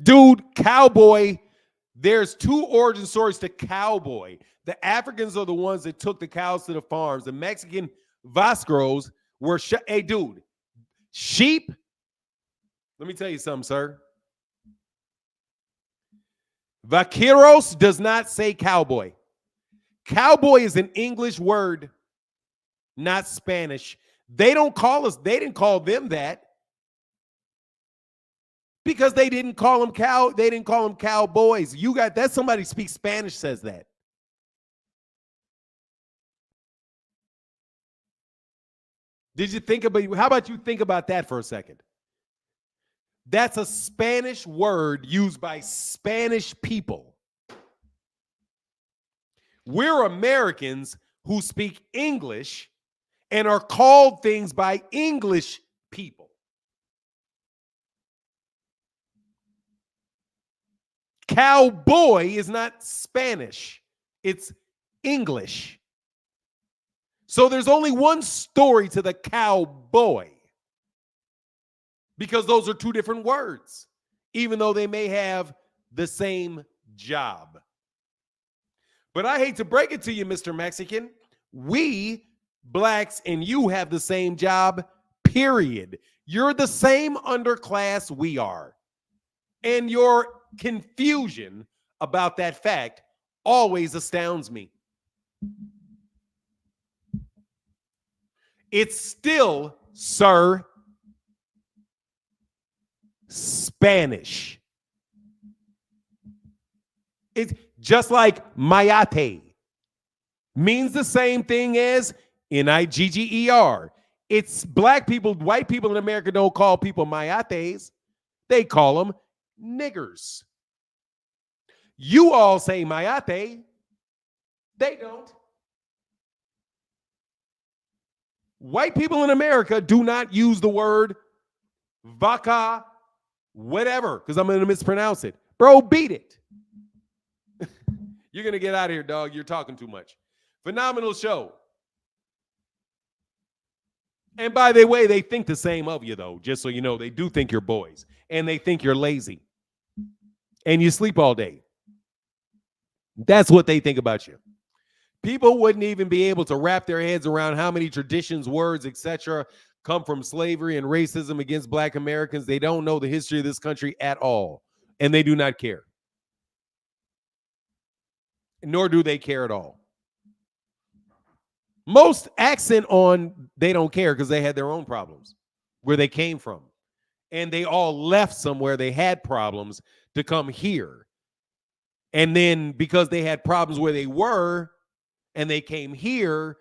Dude, cowboy, there's two origin stories to cowboy. The Africans are the ones that took the cows to the farms. The Mexican Vascos were, hey, dude, sheep. Let me tell you something, sir. Vaqueros does not say cowboy. Cowboy is an English word, not Spanish. They didn't call them that because they didn't call them cowboys. That's somebody speaks Spanish says that. How about you think about that for a second? That's a Spanish word used by Spanish people. We're Americans who speak English and are called things by English people. Cowboy is not Spanish. It's English. So there's only one story to the cowboy, because those are two different words, even though they may have the same job. But I hate to break it to you, Mr. Mexican. We, blacks, and you have the same job, period. You're the same underclass we are. And your confusion about that fact always astounds me. It's still, sir, Spanish. It's just like mayate. Means the same thing as Nigger. It's black people, white people in America don't call people mayates. They call them niggers. You all say mayate. They don't. White people in America do not use the word vaca, whatever, because I'm going to mispronounce it. Bro, beat it. You're going to get out of here, dog. You're talking too much. Phenomenal show. And by the way, they think the same of you, though, just so you know. They do think you're boys. And they think you're lazy. And you sleep all day. That's what they think about you. People wouldn't even be able to wrap their heads around how many traditions, words, etc. come from slavery and racism against black Americans. They don't know the history of this country at all. And they do not care. Nor do they care at all. Most accent on they don't care because they had their own problems where they came from. And they all left somewhere they had problems to come here. And then because they had problems where they were and they came here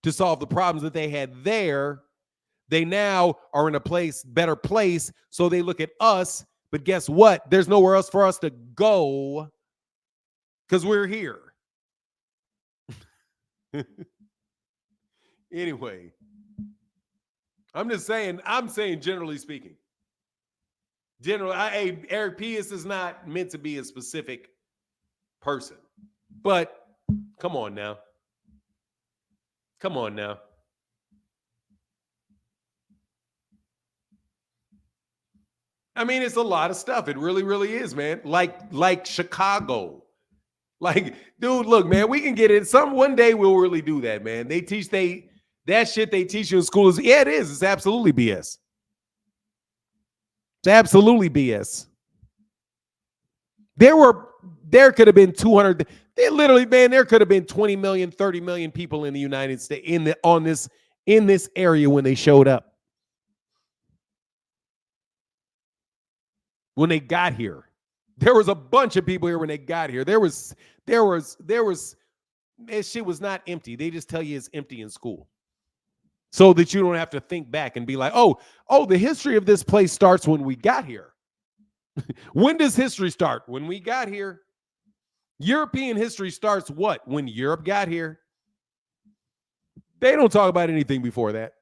to solve the problems that they had there, they now are in a better place. So they look at us, but guess what? There's nowhere else for us to go because we're here. Anyway, I'm saying generally speaking. Eric Pius is not meant to be a specific person. But come on now. Come on now. I mean, it's a lot of stuff. It really, really is, man. Like Chicago. Like, dude, look, man, we can get it. One day we'll really do that, man. That shit they teach you in school is, yeah, it is. It's absolutely BS. It's absolutely BS. There could have been 200. There could have been 20 million, 30 million people in the United States in this area when they showed up. When they got here. There was a bunch of people here when they got here. There was shit was not empty. They just tell you it's empty in school. So that you don't have to think back and be like, oh, the history of this place starts when we got here. When does history start? When we got here. European history starts what? When Europe got here. They don't talk about anything before that.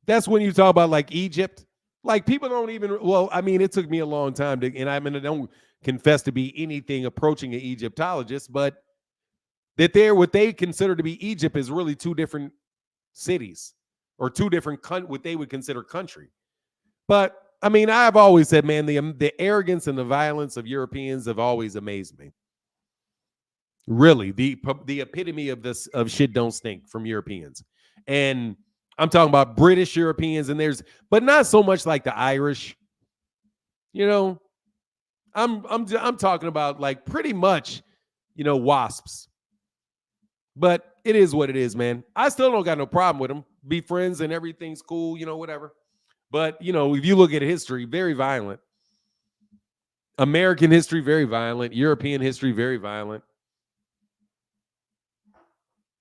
That's when you talk about like Egypt. Like people don't even, well, I mean, it took me a long time and I don't confess to be anything approaching an Egyptologist, but what they consider to be Egypt is really two different cities or two different, what they would consider country. But I mean, I've always said, man, the arrogance and the violence of Europeans have always amazed me. Really, the epitome of shit don't stink from Europeans. And I'm talking about British Europeans, but not so much like the Irish. You know, I'm talking about like pretty much, wasps. But it is what it is, man. I still don't got no problem with them. Be friends and everything's cool, whatever. But, if you look at history, very violent. American history, very violent. European history, very violent.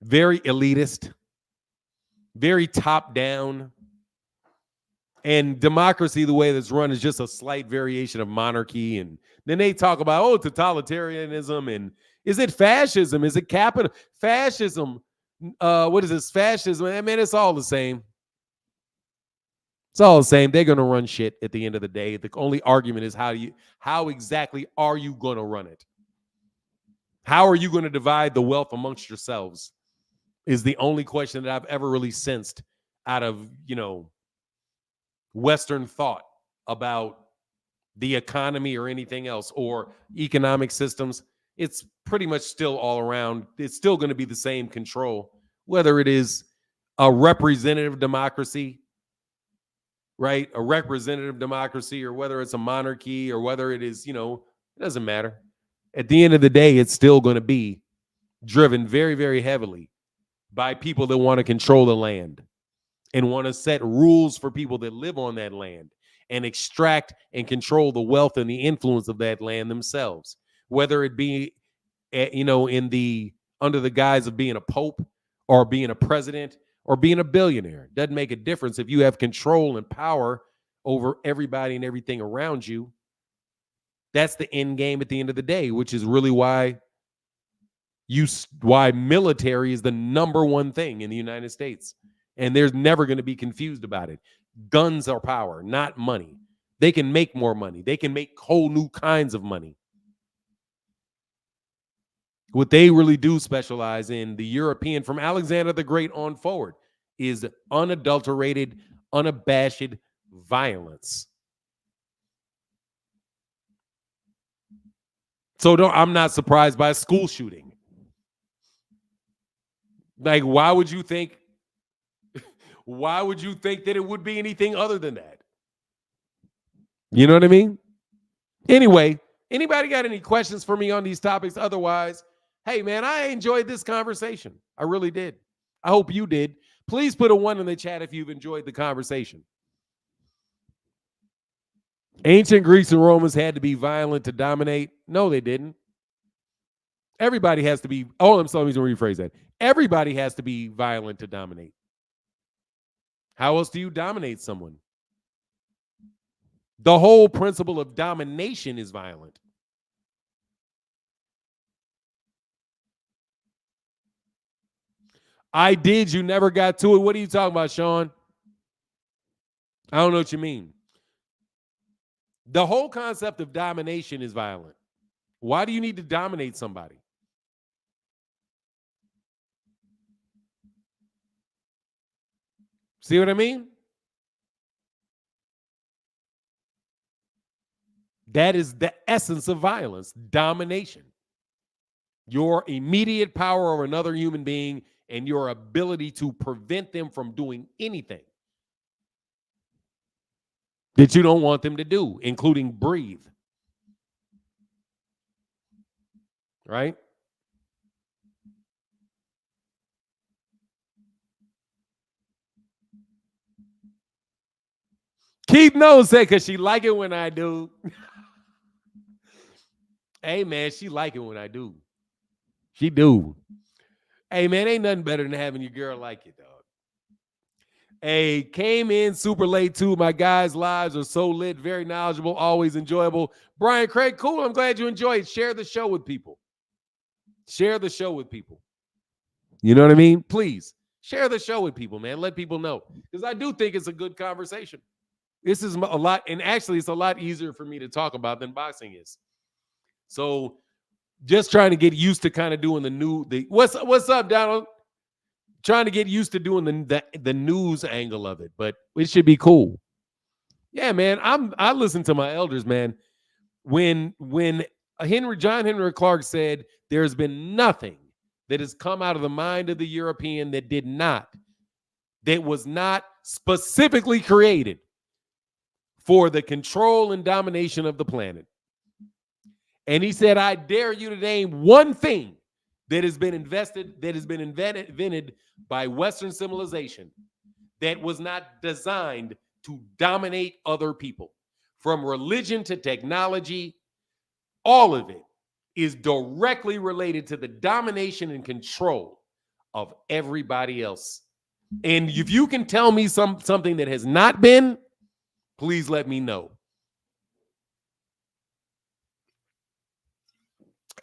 Very elitist. Very top down. And democracy, the way that's run, is just a slight variation of monarchy. And then they talk about, totalitarianism. And is it fascism? Is it capital? Fascism. What is this? Fascism. I mean, it's all the same. It's all the same. They're going to run shit at the end of the day. The only argument is how exactly are you going to run it? How are you going to divide the wealth amongst yourselves? is the only question that I've ever really sensed out of, Western thought about the economy or anything else or economic systems. It's pretty much still all around. It's still going to be the same control, whether it is a representative democracy, right? A representative democracy, or whether it's a monarchy, or whether it is, it doesn't matter. At the end of the day, it's still going to be driven very, very heavily by people that want to control the land and want to set rules for people that live on that land and extract and control the wealth and the influence of that land themselves, whether it be, in the under the guise of being a pope or being a president or being a billionaire. It doesn't make a difference if you have control and power over everybody and everything around you. That's the end game at the end of the day, which is really why military is the number one thing in the United States. And there's never going to be confused about it. Guns are power, not money. They can make more money. They can make whole new kinds of money. What they really do specialize in, the European, from Alexander the Great on forward, is unadulterated, unabashed violence. So I'm not surprised by a school shooting. Like, why would you think that it would be anything other than that? You know what I mean? Anyway, anybody got any questions for me on these topics? Otherwise, hey, man, I enjoyed this conversation. I really did. I hope you did. Please put a 1 in the chat if you've enjoyed the conversation. Ancient Greeks and Romans had to be violent to dominate. No, they didn't. Everybody has to be. Oh, I'm sorry. Let me rephrase that. Everybody has to be violent to dominate. How else do you dominate someone? The whole principle of domination is violent. I did. You never got to it. What are you talking about, Sean? I don't know what you mean. The whole concept of domination is violent. Why do you need to dominate somebody? See what I mean? That is the essence of violence, domination. Your immediate power over another human being and your ability to prevent them from doing anything that you don't want them to do, including breathe. Right? Keith knows that because she like it when I do. Hey, man, she like it when I do. She do. Hey, man, ain't nothing better than having your girl like you, dog. Hey, came in super late, too. My guys' lives are so lit, very knowledgeable, always enjoyable. Brian Craig, cool. I'm glad you enjoyed. Share the show with people. Share the show with people. You know what I mean? Please, share the show with people, man. Let people know. Because I do think it's a good conversation. This is a lot, and actually it's a lot easier for me to talk about than boxing is. So just trying to get used to kind of doing what's up, Donald? Trying to get used to doing the news angle of it, but it should be cool. Yeah, man. I listen to my elders, man. When John Henry Clark said there's been nothing that has come out of the mind of the European that was not specifically created for the control and domination of the planet. And he said, I dare you to name one thing that has been invented by Western civilization that was not designed to dominate other people. From religion to technology, all of it is directly related to the domination and control of everybody else. And if you can tell me something that has not been, please let me know.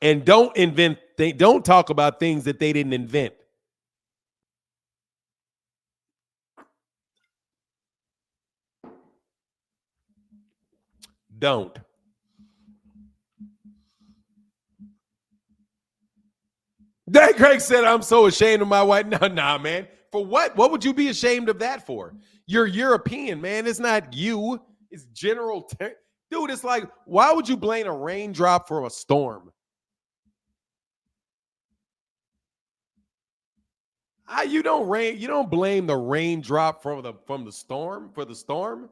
And don't talk about things that they didn't invent. Don't. That Greg said, I'm so ashamed of my white. Nah, man. For what? What would you be ashamed of that for? You're European, man. It's not you. It's general. Dude, it's like, why would you blame a raindrop for a storm? You don't blame the raindrop from the storm for the storm.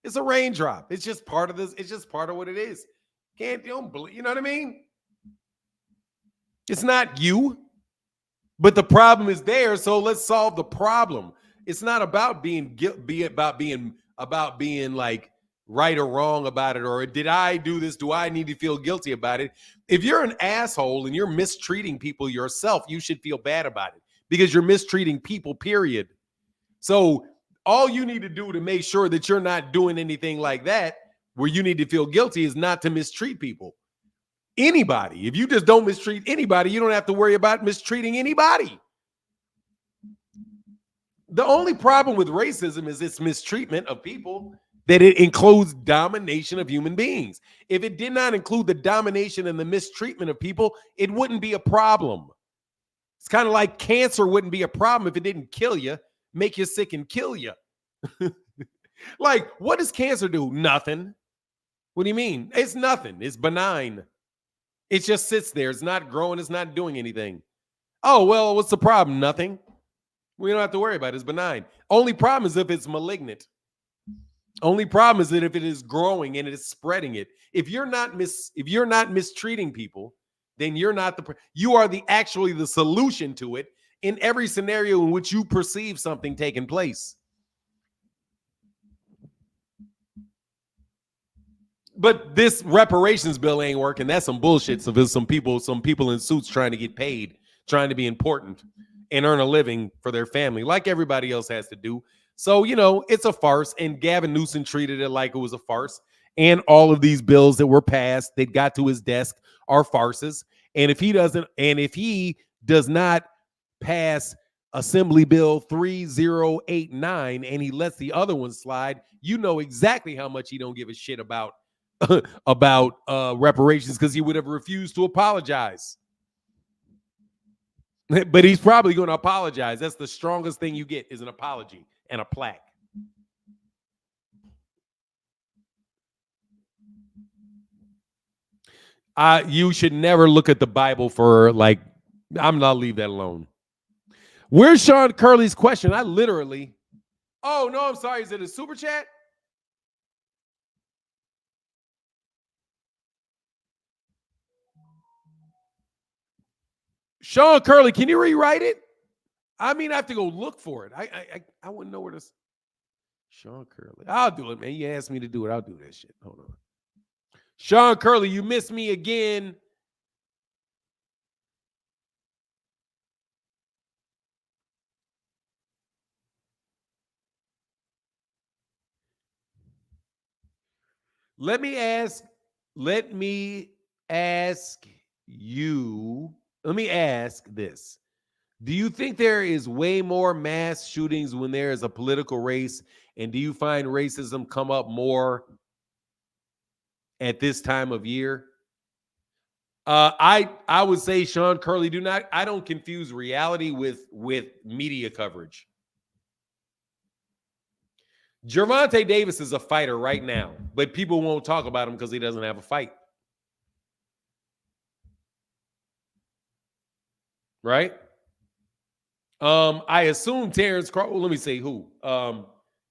It's a raindrop. It's just part of this. It's just part of what it is. You don't believe, you know what I mean? It's not you, but the problem is there. So let's solve the problem. It's not about being like right or wrong about it, or did I do this? Do I need to feel guilty about it? If you're an asshole and you're mistreating people yourself, you should feel bad about it because you're mistreating people, period. So all you need to do to make sure that you're not doing anything like that, where you need to feel guilty, is not to mistreat people. Anybody. If you just don't mistreat anybody, you don't have to worry about mistreating anybody. The only problem with racism is its mistreatment of people, that it includes domination of human beings. If it did not include the domination and the mistreatment of people, it wouldn't be a problem. It's kind of like cancer wouldn't be a problem if it didn't kill you, make you sick and kill you. Like, what does cancer do? Nothing. What do you mean? It's nothing. It's benign. It just sits there. It's not growing. It's not doing anything. Oh, well, what's the problem? Nothing. We don't have to worry about it. It's benign. Only problem is if it's malignant. Only problem is that if it is growing and it is spreading it. If you're not mistreating people, then you are actually the solution to it in every scenario in which you perceive something taking place. But this reparations bill ain't working. That's some bullshit. So there's some people in suits trying to get paid, trying to be important and earn a living for their family, like everybody else has to do. So, it's a farce. And Gavin Newsom treated it like it was a farce. And all of these bills that were passed that got to his desk are farces. And if he does not pass Assembly Bill 3089 and he lets the other ones slide, you know exactly how much he don't give a shit about reparations, because he would have refused to apologize. But he's probably going to apologize. That's the strongest thing you get, is an apology and a plaque. You should never look at the Bible for, like, I'm not, leave that alone. Where's Sean Curley's question? Oh, no, I'm sorry. Is it a super chat? Sean Curley, can you rewrite it? I have to go look for it. I wouldn't know where this. Sean Curley. I'll do it, man. You asked me to do it. I'll do that shit. Hold on. Sean Curley, you missed me again. Let me ask this. Do you think there is way more mass shootings when there is a political race? And do you find racism come up more at this time of year? I would say, Sean Curley, I don't confuse reality with media coverage. Gervonta Davis is a fighter right now, but people won't talk about him because he doesn't have a fight. Right? I assume Terrence Crawford. Let me see who.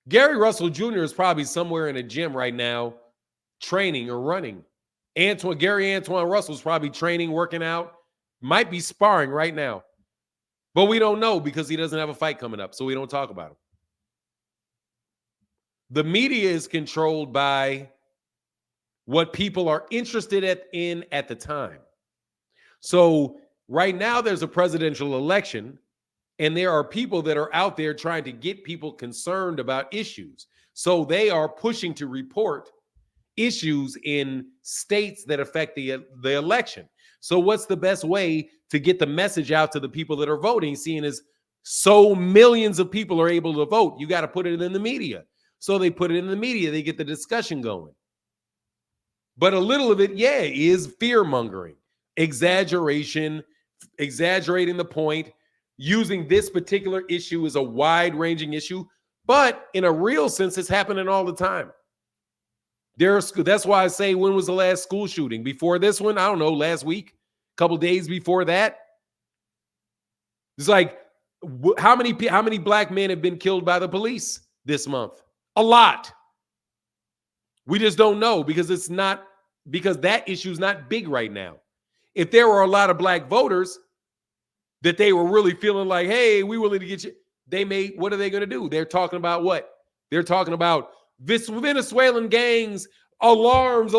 Gary Russell Jr. is probably somewhere in a gym right now, training or running. Gary Antoine Russell is probably training, working out, might be sparring right now. But we don't know because he doesn't have a fight coming up, so we don't talk about him. The media is controlled by what people are interested in at the time. So right now there's a presidential election, and there are people that are out there trying to get people concerned about issues. So they are pushing to report issues in states that affect the election. So what's the best way to get the message out to the people that are voting, seeing as so millions of people are able to vote? You got to put it in the media. So they put it in the media. They get the discussion going. But a little of it, is fear-mongering, exaggeration, exaggerating the point, using this particular issue as a wide-ranging issue, but in a real sense, it's happening all the time. That's why I say, when was the last school shooting? Before this one? I don't know, last week, a couple days before that. It's like, how many black men have been killed by the police this month? A lot. We just don't know because that issue is not big right now. If there were a lot of black voters that they were really feeling like, hey, we willing to get you, what are they going to do? They're talking about what? They're talking about Venezuelan gangs, alarms,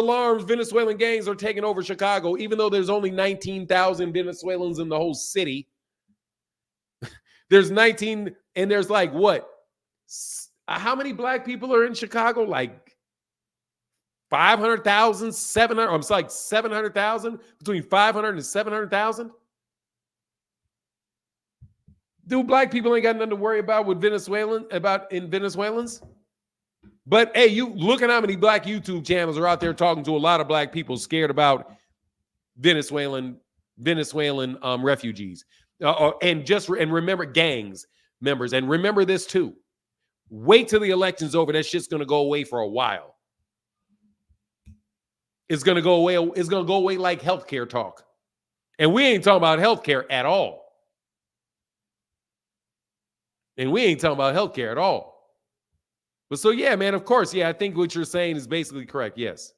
Venezuelan gangs are taking over Chicago, even though there's only 19,000 Venezuelans in the whole city. There's 19, and there's like what? How many black people are in Chicago? Like 500,000, 700, I'm like 700,000, between 500 and 700,000. Dude, black people ain't got nothing to worry about in Venezuelans. But hey, you look at how many black YouTube channels are out there talking to a lot of black people scared about Venezuelan refugees. And remember gangs members. And remember this too. Wait till the election's over. That shit's going to go away for a while. It's going to go away. It's going to go away like healthcare talk. And we ain't talking about healthcare at all. But so, yeah, man, of course. Yeah, I think what you're saying is basically correct. Yes.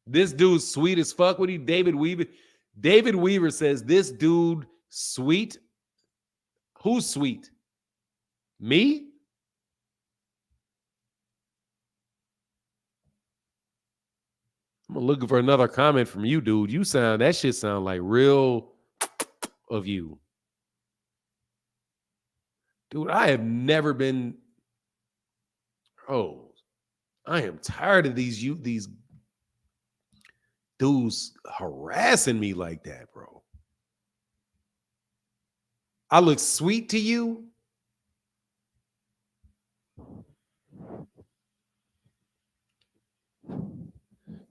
This dude's sweet as fuck. What David Weaver? David Weaver says, this dude sweet. Who's sweet? Me? I'm looking for another comment from you, dude. That shit sound like real of you. Dude, I have never been. Oh, I am tired of these dudes harassing me like that, bro. I look sweet to you.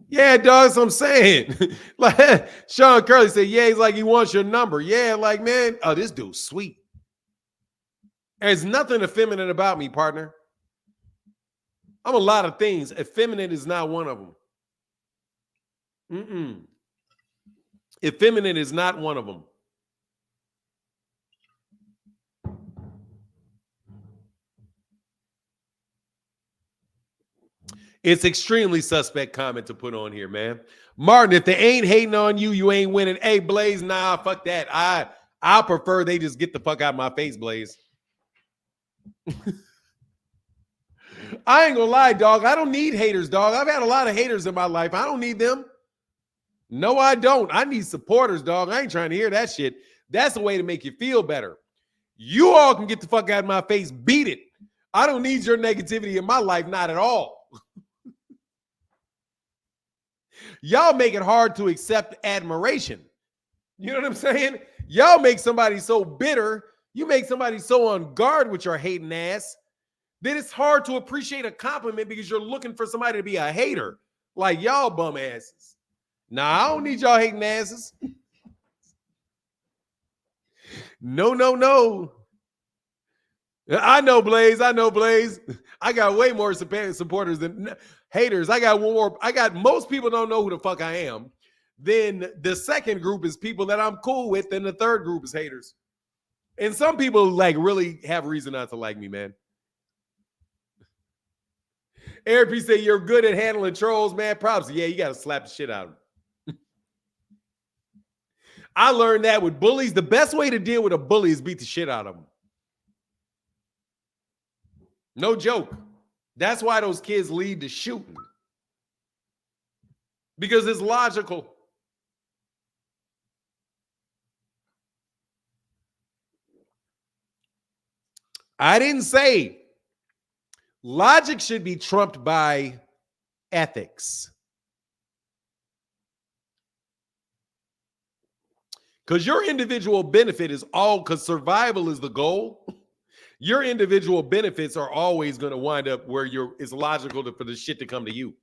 Yeah, dog, that's what I'm saying. Like Sean Curley said, yeah, he's like, he wants your number. Yeah, like, man, oh, this dude's sweet. There's nothing effeminate about me, partner. I'm a lot of things. Effeminate is not one of them. Effeminate is not one of them. It's extremely suspect comment to put on here, man. Martin, if they ain't hating on you, you ain't winning. Hey, Blaze, nah, fuck that. I prefer they just get the fuck out of my face, Blaze. I ain't gonna lie, dog. I don't need haters, dog. I've had a lot of haters in my life. I don't need them. No, I don't. I need supporters, dog. I ain't trying to hear that shit. That's the way to make you feel better. You all can get the fuck out of my face. Beat it. I don't need your negativity in my life, not at all. Y'all make it hard to accept admiration. You know what I'm saying? Y'all make somebody so bitter. You make somebody so on guard with your hating ass that it's hard to appreciate a compliment because you're looking for somebody to be a hater. Like y'all bum asses. Nah, I don't need y'all hating asses. No. I know, Blaze. I got way more supporters than haters. I got most people don't know who the fuck I am. Then the second group is people that I'm cool with. Then the third group is haters. And some people like really have reason not to like me, man. Eric P say you're good at handling trolls, man. Props. Yeah, you got to slap the shit out of them. I learned that with bullies. The best way to deal with a bully is beat the shit out of them. No joke. That's why those kids lead to shooting. Because it's logical. I didn't say logic should be trumped by ethics. Because your individual benefit is because survival is the goal. Your individual benefits are always going to wind up where it's logical for the shit to come to you.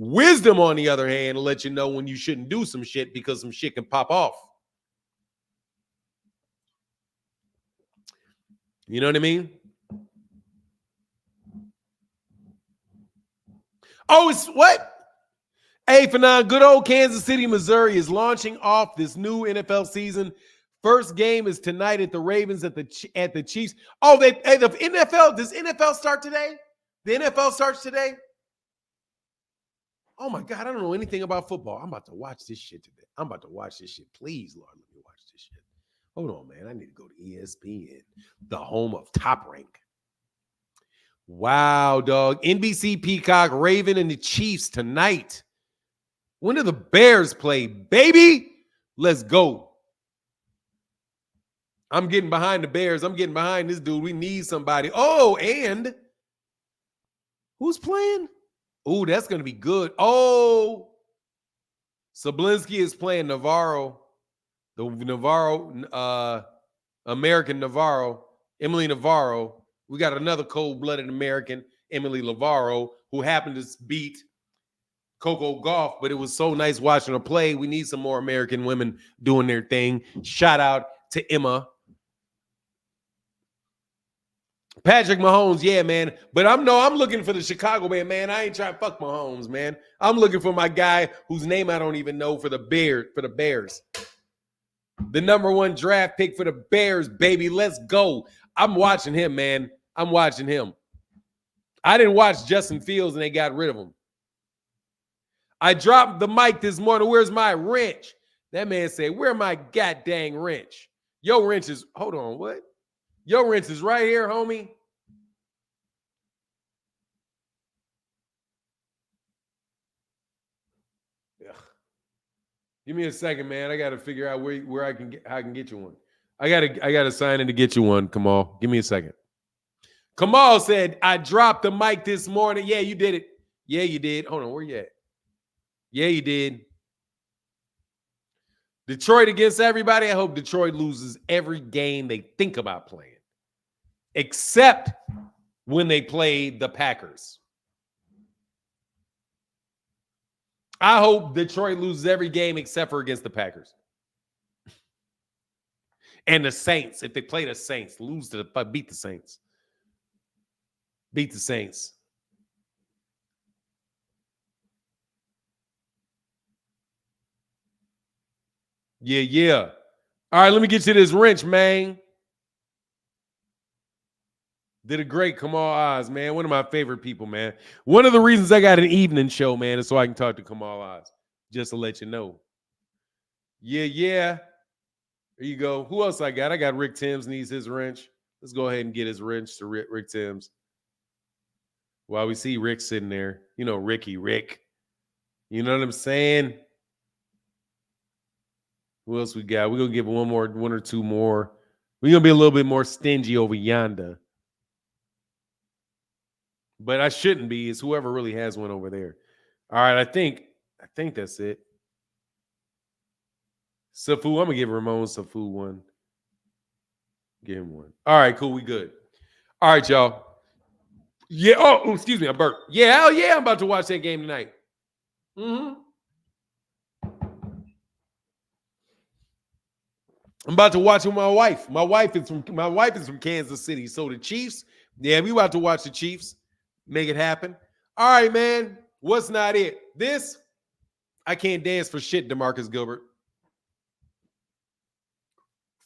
Wisdom, on the other hand, will let you know when you shouldn't do some shit because some shit can pop off. You know what I mean? Oh, it's what? Hey, for now, good old Kansas City, Missouri is launching off this new NFL season. First game is tonight at the Ravens at the Chiefs. Oh, the NFL, does NFL start today? The NFL starts today? Oh my God, I don't know anything about football. I'm about to watch this shit today. I'm about to watch this shit. Please, Lord, let me watch this shit. Hold on, man. I need to go to ESPN, the home of Top Rank. Wow, dog. NBC, Peacock, Raven, and the Chiefs tonight. When do the Bears play, baby? Let's go. I'm getting behind the Bears. I'm getting behind this dude. We need somebody. Oh, and who's playing? Oh, that's going to be good. Oh, Sablinski is playing Navarro. The Navarro, American Navarro, Emily Navarro. We got another cold-blooded American, Emily Navarro, who happened to beat Coco Gauff, but it was so nice watching her play. We need some more American women doing their thing. Shout out to Emma. Patrick Mahomes, yeah, man. But I'm looking for the Chicago man. I ain't trying to fuck Mahomes, man. I'm looking for my guy whose name I don't even know for the Bears. The #1 draft pick for the Bears, baby. Let's go. I'm watching him, man. I'm watching him. I didn't watch Justin Fields and they got rid of him. I dropped the mic this morning. Where's my wrench? That man said, where my goddamn wrench? Your wrench is, hold on, what? Your wrench is right here, homie. Ugh. Give me a second, man. I got to figure out where I can get you one. I gotta sign in to get you one, Kamal. Give me a second. Kamal said, I dropped the mic this morning. Yeah, you did it. Yeah, you did. Hold on, where you at? Yeah, you did. Detroit against everybody. I hope Detroit loses every game they think about playing, except when they play the Packers. I hope Detroit loses every game except for against the Packers. And the Saints, if they play the Saints, beat the Saints. Beat the Saints. Yeah. All right, let me get you this wrench, man. Did a great Kamal Oz, man. One of my favorite people, man. One of the reasons I got an evening show, man, is so I can talk to Kamal Oz. Just to let you know. Yeah. There you go. Who else I got? I got Rick Timms needs his wrench. Let's go ahead and get his wrench to Rick Timms. While we see Rick sitting there. You know, Rick. You know what I'm saying? Who else we got? We're going to give one or two more. We're going to be a little bit more stingy over yonder. But I shouldn't be. It's whoever really has one over there. All right, I think that's it. Safu, I'm going to give Ramon Safu one. Give him one. All right, cool. We good. All right, y'all. Yeah. Oh, excuse me. I burped. Yeah, hell yeah. I'm about to watch that game tonight. I'm about to watch with my wife. My wife is from Kansas City. So the Chiefs, yeah, we about to watch the Chiefs. Make it happen. All right, man. What's not it? This, I can't dance for shit, DeMarcus Gilbert.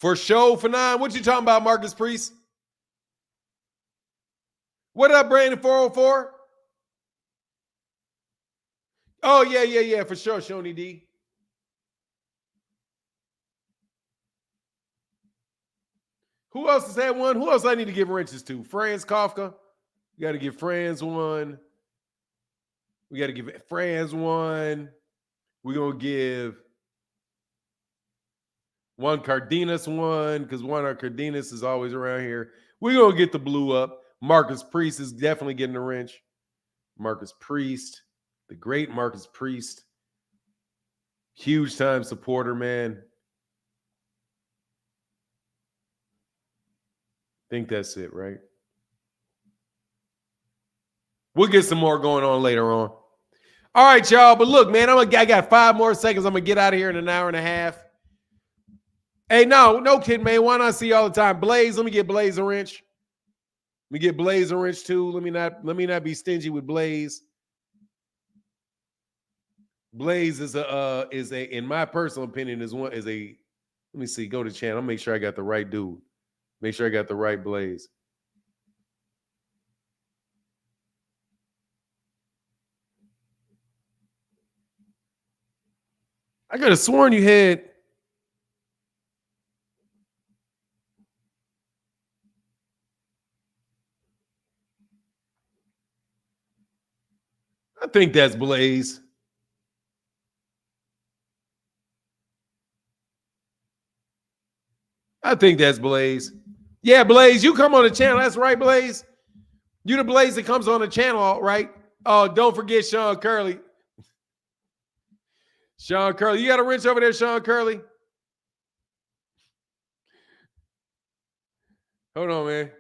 For show, for nine. What you talking about, Marcus Priest? What up, Brandon 404? Oh, yeah, for sure, Shoney D. Who else has had one? Who else I need to give wrenches to? Franz Kafka. You got to give Franz one. We got to give Franz one. We're going to give Juan Cardenas one because Juan Cardenas is always around here. We're going to get the blue up. Marcus Priest is definitely getting a wrench. Marcus Priest, the great Marcus Priest. Huge time supporter, man. Think that's it, right? We'll get some more going on later on. All right, y'all. But look, man, I got 5 more seconds. I'm gonna get out of here in an hour and a half. Hey, no kidding, man. Why not see you all the time? Blaze, let me get Blaze a wrench. Let me get Blaze a wrench too. Let me not be stingy with Blaze. Blaze is a in my personal opinion let me see, go to channel. I'll make sure I got the right dude. Make sure I got the right Blaze. I could have sworn you had. I think that's Blaze. I think that's Blaze. Yeah, Blaze, you come on the channel. That's right, Blaze. You the Blaze that comes on the channel, right? Oh, don't forget Sean Curley. Sean Curley. You got a wrench over there, Sean Curley? Hold on, man.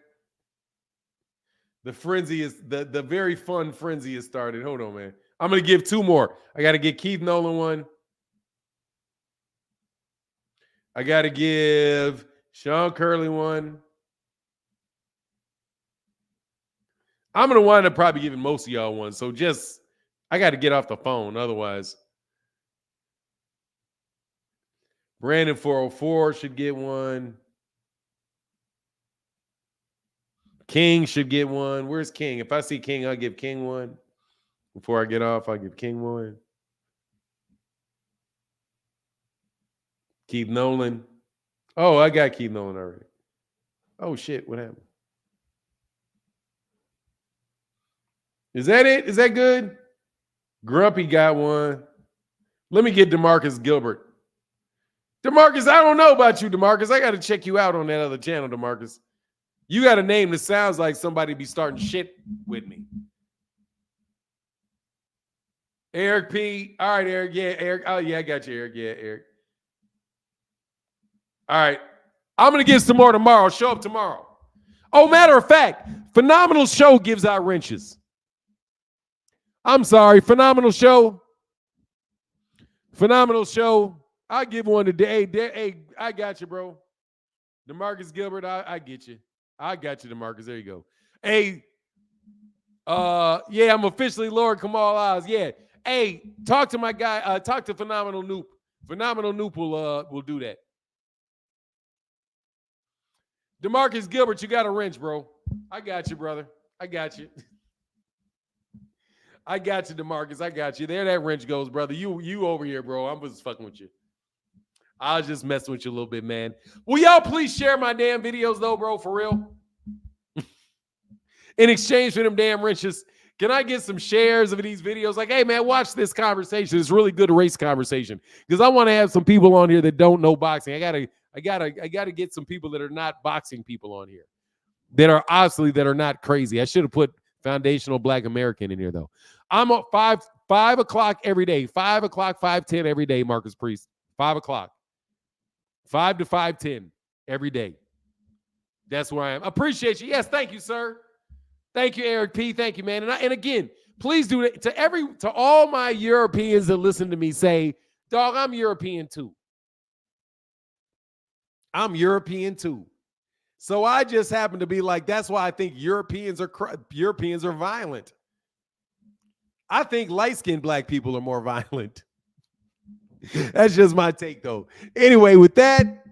The frenzy is the very fun frenzy has started. Hold on, man. I'm gonna give 2 more. I gotta get Keith Nolan one. I gotta give Sean Curley one. I'm gonna wind up probably giving most of y'all one. So I got to get off the phone. Otherwise, Brandon 404 should get one. King should get one. Where's King? If I see King, I'll give King one. Before I get off, I'll give King one. Keith Nolan. Oh, I got Keith Nolan already. Oh, shit. What happened? Is that it? Is that good? Grumpy got one. Let me get DeMarcus Gilbert. DeMarcus, I don't know about you, DeMarcus. I got to check you out on that other channel, DeMarcus. You got a name that sounds like somebody be starting shit with me. Eric P. All right, Eric. Yeah, Eric. Oh, yeah, I got you, Eric. Yeah, Eric. All right. I'm going to get some more tomorrow. Show up tomorrow. Oh, matter of fact, Phenomenal Show gives out wrenches. I'm sorry. Phenomenal Show. Phenomenal Show. I'll give one today. Hey, I got you, bro. DeMarcus Gilbert, I get you. I got you, DeMarcus. There you go. Hey, yeah, I'm officially Lord Kamal Oz. Yeah. Hey, talk to my guy. Talk to Phenomenal Noop. Phenomenal Noop will do that. DeMarcus Gilbert, you got a wrench, bro. I got you, brother. I got you. I got you, DeMarcus. I got you. There that wrench goes, brother. You over here, bro. I'm just fucking with you. I was just messing with you a little bit, man. Will y'all please share my damn videos, though, bro, for real? In exchange for them damn wrenches, can I get some shares of these videos? Like, hey, man, watch this conversation. It's really good race conversation because I want to have some people on here that don't know boxing. I gotta get some people that are not boxing people on here that are not crazy. I should have put foundational Black American in here though. I'm at 5 o'clock every day. 5 o'clock, 5:10 every day. Marcus Priest, 5 o'clock. 5 to 5:10 every day. That's where I am. Appreciate you. Yes, thank you, sir. Thank you, Eric P. Thank you, man. And again, please do it to all my Europeans that listen to me. Say, dog, I'm European too. I'm European too. So I just happen to be like, that's why I think Europeans are violent. I think light-skinned Black people are more violent. That's just my take, though. Anyway, with that,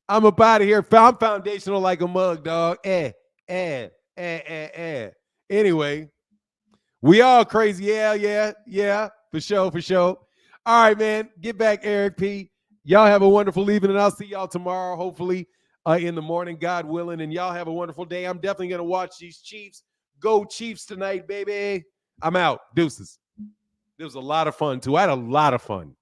I'm up out of here. I'm foundational like a mug, dog. Anyway, we all crazy. Yeah. For sure. All right, man. Get back, Eric P. Y'all have a wonderful evening, and I'll see y'all tomorrow, hopefully, in the morning, God willing. And y'all have a wonderful day. I'm definitely going to watch these Chiefs. Go Chiefs tonight, baby. I'm out. Deuces. It was a lot of fun, too. I had a lot of fun.